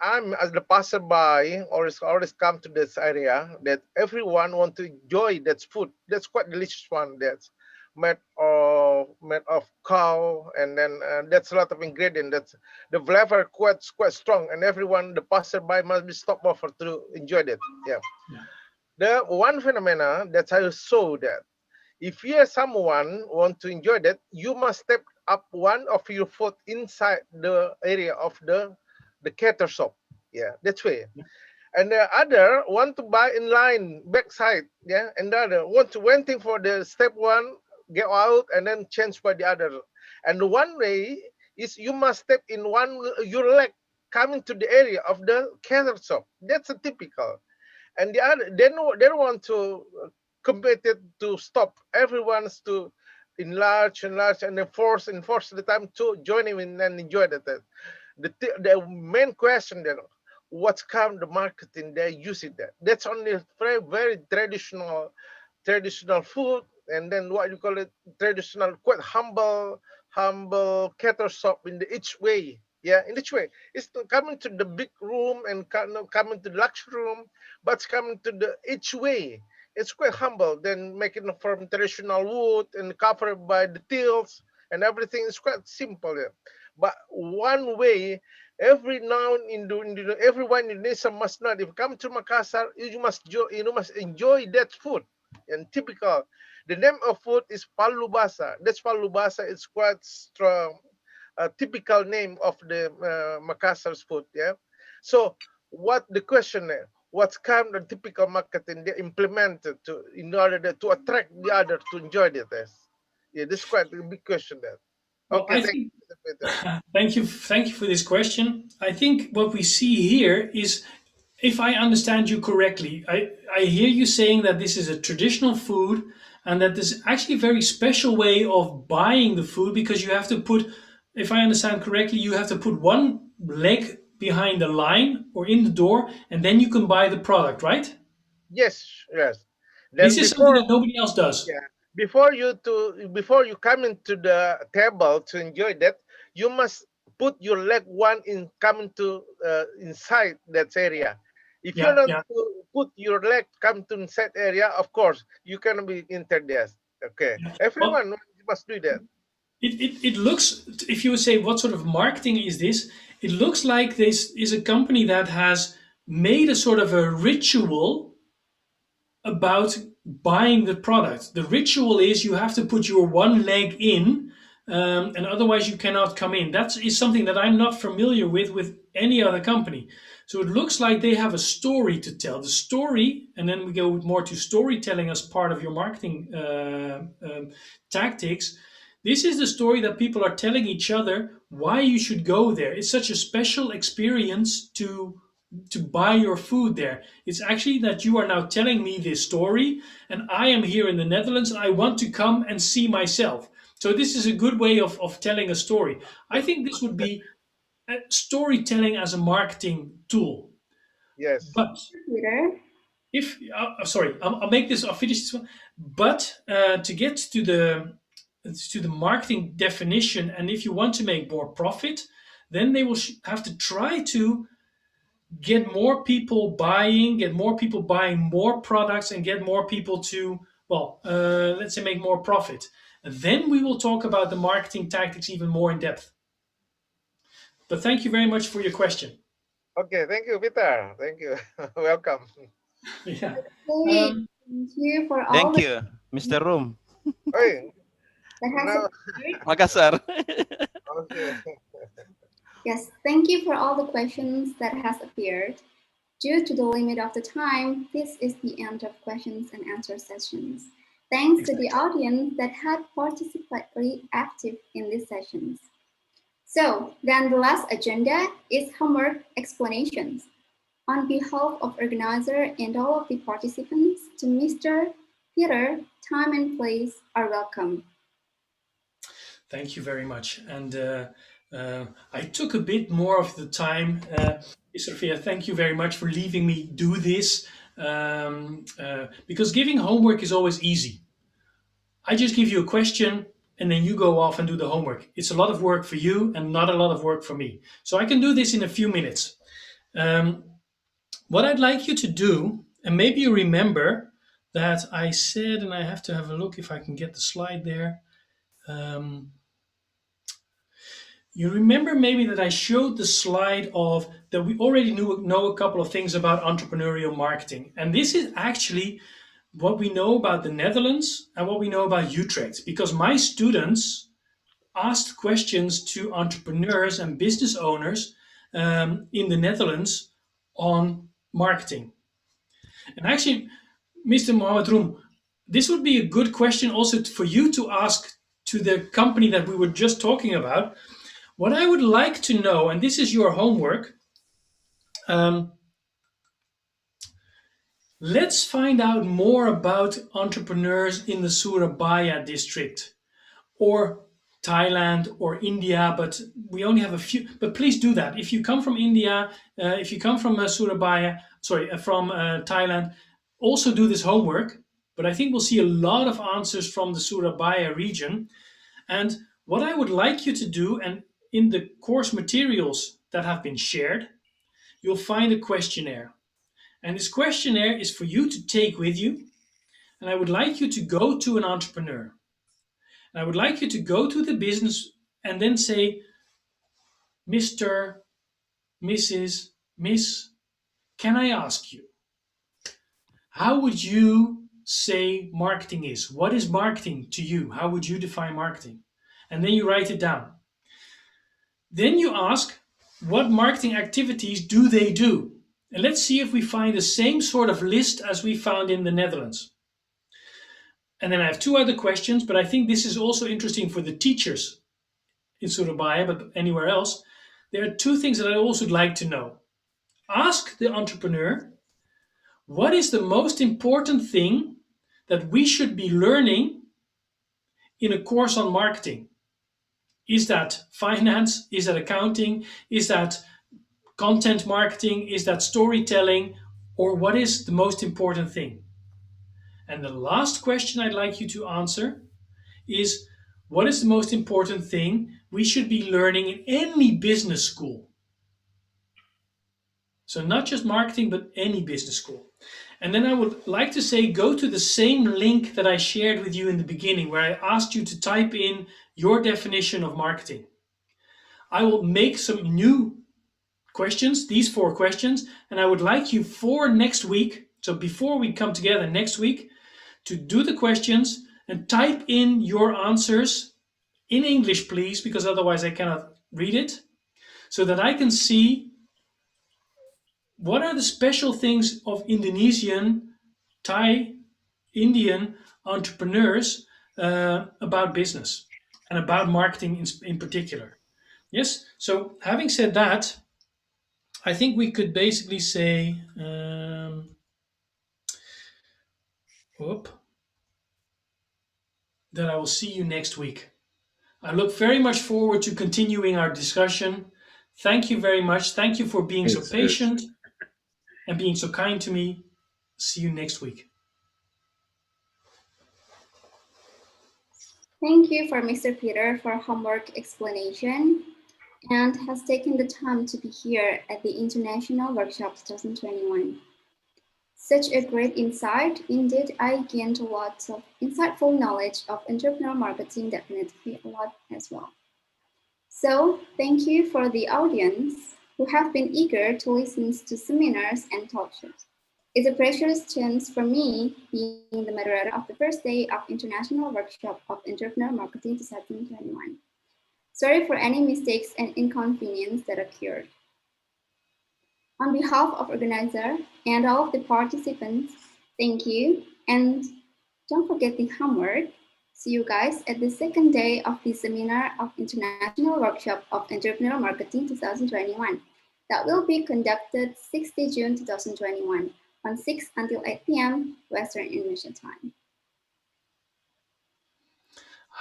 Speaker 14: I'm as the passerby, always come to this area, that everyone want to enjoy that food. That's quite delicious one. That's made of cow, and then that's a lot of ingredient. That's the flavor quite strong, and everyone, the passerby, must be stopped over to enjoy that. Yeah. The one phenomena that I saw that if you are someone want to enjoy that, you must step up one of your foot inside the area of the cater shop. Yeah, that's way. And the other want to buy in line backside. Yeah, and the other waiting for the step one, get out, and then change by the other. And the one way is you must step in your leg coming to the area of the cater shop. That's a typical. And the other, they want to compete it to stop everyone's to enlarge and then enforce the time to join in and enjoy that. The main question then, what's come the marketing they're using that? That's only very traditional food, and then what you call it, traditional, quite humble cattle shop in each way. Yeah, in each way. It's not coming to the big room and not coming to the luxury room, but it's coming to the each way. It's quite humble. Then making it from traditional wood and covered by the tills and everything is quite simple. Yeah. But one way Every now everyone in Indonesia must know. If you come to Makassar, you must enjoy that food. And typical, the name of food is palu basa. That's palu basa. It's quite strong, a typical name of the Makassar's food. Yeah. So what the question is? What kind of typical marketing they implemented in order to attract the other to enjoy the taste? Yeah, this is quite a big question. There.
Speaker 8: Well,
Speaker 14: Okay,
Speaker 8: I
Speaker 14: thank
Speaker 8: think
Speaker 14: you, Peter.
Speaker 8: thank you for this question. I think what we see here is, if I understand you correctly, I hear you saying that this is a traditional food and that this is actually a very special way of buying the food, because you have to put, if I understand correctly, you have to put one leg behind the line or in the door, and then you can buy the product, right?
Speaker 14: Yes, yes.
Speaker 8: This
Speaker 14: Then
Speaker 8: is something
Speaker 14: before,
Speaker 8: that nobody else does.
Speaker 14: yeah, before you come into the table to enjoy that, you must put your leg one in coming to inside that area. If you
Speaker 8: Yeah,
Speaker 14: don't
Speaker 8: yeah.
Speaker 14: put your leg come to inside area, of course you can be entered there. Okay,
Speaker 8: Well,
Speaker 14: everyone must do that.
Speaker 8: it looks, if you would say what sort of marketing is this, it looks like this is a company that has made a sort of a ritual about buying the product. The ritual is you have to put your one leg in, and otherwise you cannot come in. That is something that I'm not familiar with any other company. So it looks like they have a story to tell. The story, and then we go more to storytelling as part of your marketing tactics. This is the story that people are telling each other why you should go there. It's such a special experience to buy your food there. It's actually that you are now telling me this story, and I am here in the Netherlands and I want to come and see myself. So this is a good way of telling a story. I think this would be storytelling as a marketing tool.
Speaker 14: Yes.
Speaker 8: But
Speaker 1: Peter?
Speaker 8: if sorry, I'll finish this one. But to get to the marketing definition, and if you want to make more profit, then they will have to try to get more people buying more products, and get more people to, well, let's say, make more profit. And then we will talk about the marketing tactics even more in depth. But thank you very much for your question.
Speaker 14: Okay, thank you, Peter. Thank you. Welcome.
Speaker 8: Yeah.
Speaker 1: Hey, thank you for all
Speaker 11: Thank
Speaker 1: the
Speaker 11: you, Mr. Room.
Speaker 14: Hey,
Speaker 1: that has
Speaker 14: now,
Speaker 1: appeared.
Speaker 11: Makassar.
Speaker 14: okay.
Speaker 1: Yes, thank you for all the questions that has appeared. Due to the limit of the time, this is the end of questions and answer sessions. Thanks to the audience that had participated active in these sessions. So then the last agenda is homework explanations. On behalf of organizer and all of the participants, to Mr. Peter, time and place are welcome.
Speaker 8: Thank you very much. And I took a bit more of the time. Sophia, thank you very much for leaving me do this, because giving homework is always easy. I just give you a question and then you go off and do the homework. It's a lot of work for you and not a lot of work for me. So I can do this in a few minutes. What I'd like you to do, and maybe you remember that I said, and I have to have a look if I can get the slide there. You remember maybe that I showed the slide of that we already know a couple of things about entrepreneurial marketing. And this is actually what we know about the Netherlands and what we know about Utrecht, because my students asked questions to entrepreneurs and business owners in the Netherlands on marketing. And actually, Mr. Mohammed Roem, this would be a good question also for you to ask to the company that we were just talking about. What I would like to know, and this is your homework, let's find out more about entrepreneurs in the Surabaya district, or Thailand or India, but we only have a few. But please do that. If you come from India, if you come from from Thailand, also do this homework. But I think we'll see a lot of answers from the Surabaya region. And what I would like you to do, and in the course materials that have been shared, you'll find a questionnaire. And this questionnaire is for you to take with you. And I would like you to go to an entrepreneur. And I would like you to go to the business and then say, Mr. Miss, can I ask you, how would you say marketing is? What is marketing to you? How would you define marketing? And then you write it down. Then you ask, what marketing activities do they do? And let's see if we find the same sort of list as we found in the Netherlands. And then I have two other questions, but I think this is also interesting for the teachers in Surabaya, but anywhere else. There are two things that I also would like to know. Ask the entrepreneur, what is the most important thing that we should be learning in a course on marketing? Is that finance? Is that accounting? Is that content marketing? Is that storytelling? Or what is the most important thing? And the last question I'd like you to answer is, what is the most important thing we should be learning in any business school? So not just marketing, but any business school. And then I would like to say, go to the same link that I shared with you in the beginning, where I asked you to type in your definition of marketing. I will make some new questions, these 4 questions, and I would like you for next week, so before we come together next week, to do the questions and type in your answers in English, please, because otherwise I cannot read it, so that I can see what are the special things of Indonesian, Thai, Indian entrepreneurs about business and about marketing in particular. Yes, so having said that, I think we could basically say, that I will see you next week. I look very much forward to continuing our discussion. Thank you very much. Thank you for being so patient and being so kind to me. See you next week.
Speaker 1: Thank you for Mr. Peter for homework explanation and has taken the time to be here at the International Workshop 2021. Such a great insight. Indeed, I gained lots of insightful knowledge of entrepreneurial marketing, definitely a lot as well. So thank you for the audience who have been eager to listen to seminars and talk shows. It's a precious chance for me being the moderator of the first day of International Workshop of Entrepreneurial Marketing 2021. Sorry for any mistakes and inconvenience that occurred. On behalf of organizer and all of the participants, thank you. And don't forget the homework. See you guys at the second day of the seminar of International Workshop of Entrepreneurial Marketing 2021. That will be conducted 60 June 2021 on 6 until 8 p.m. Western Indonesia time.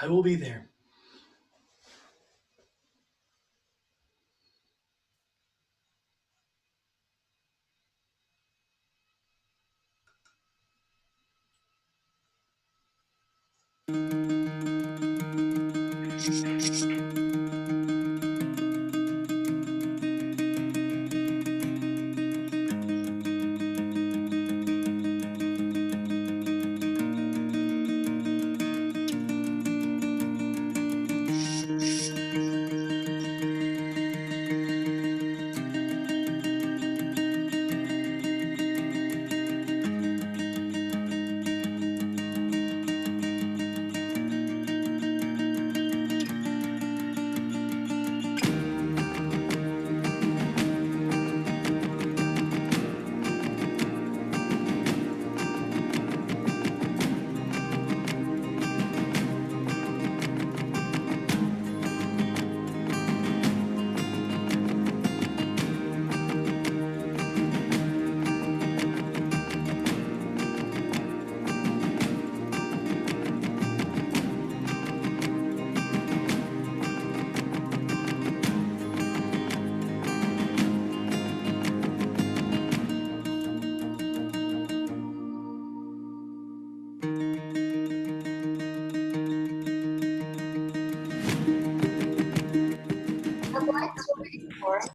Speaker 8: I will be there.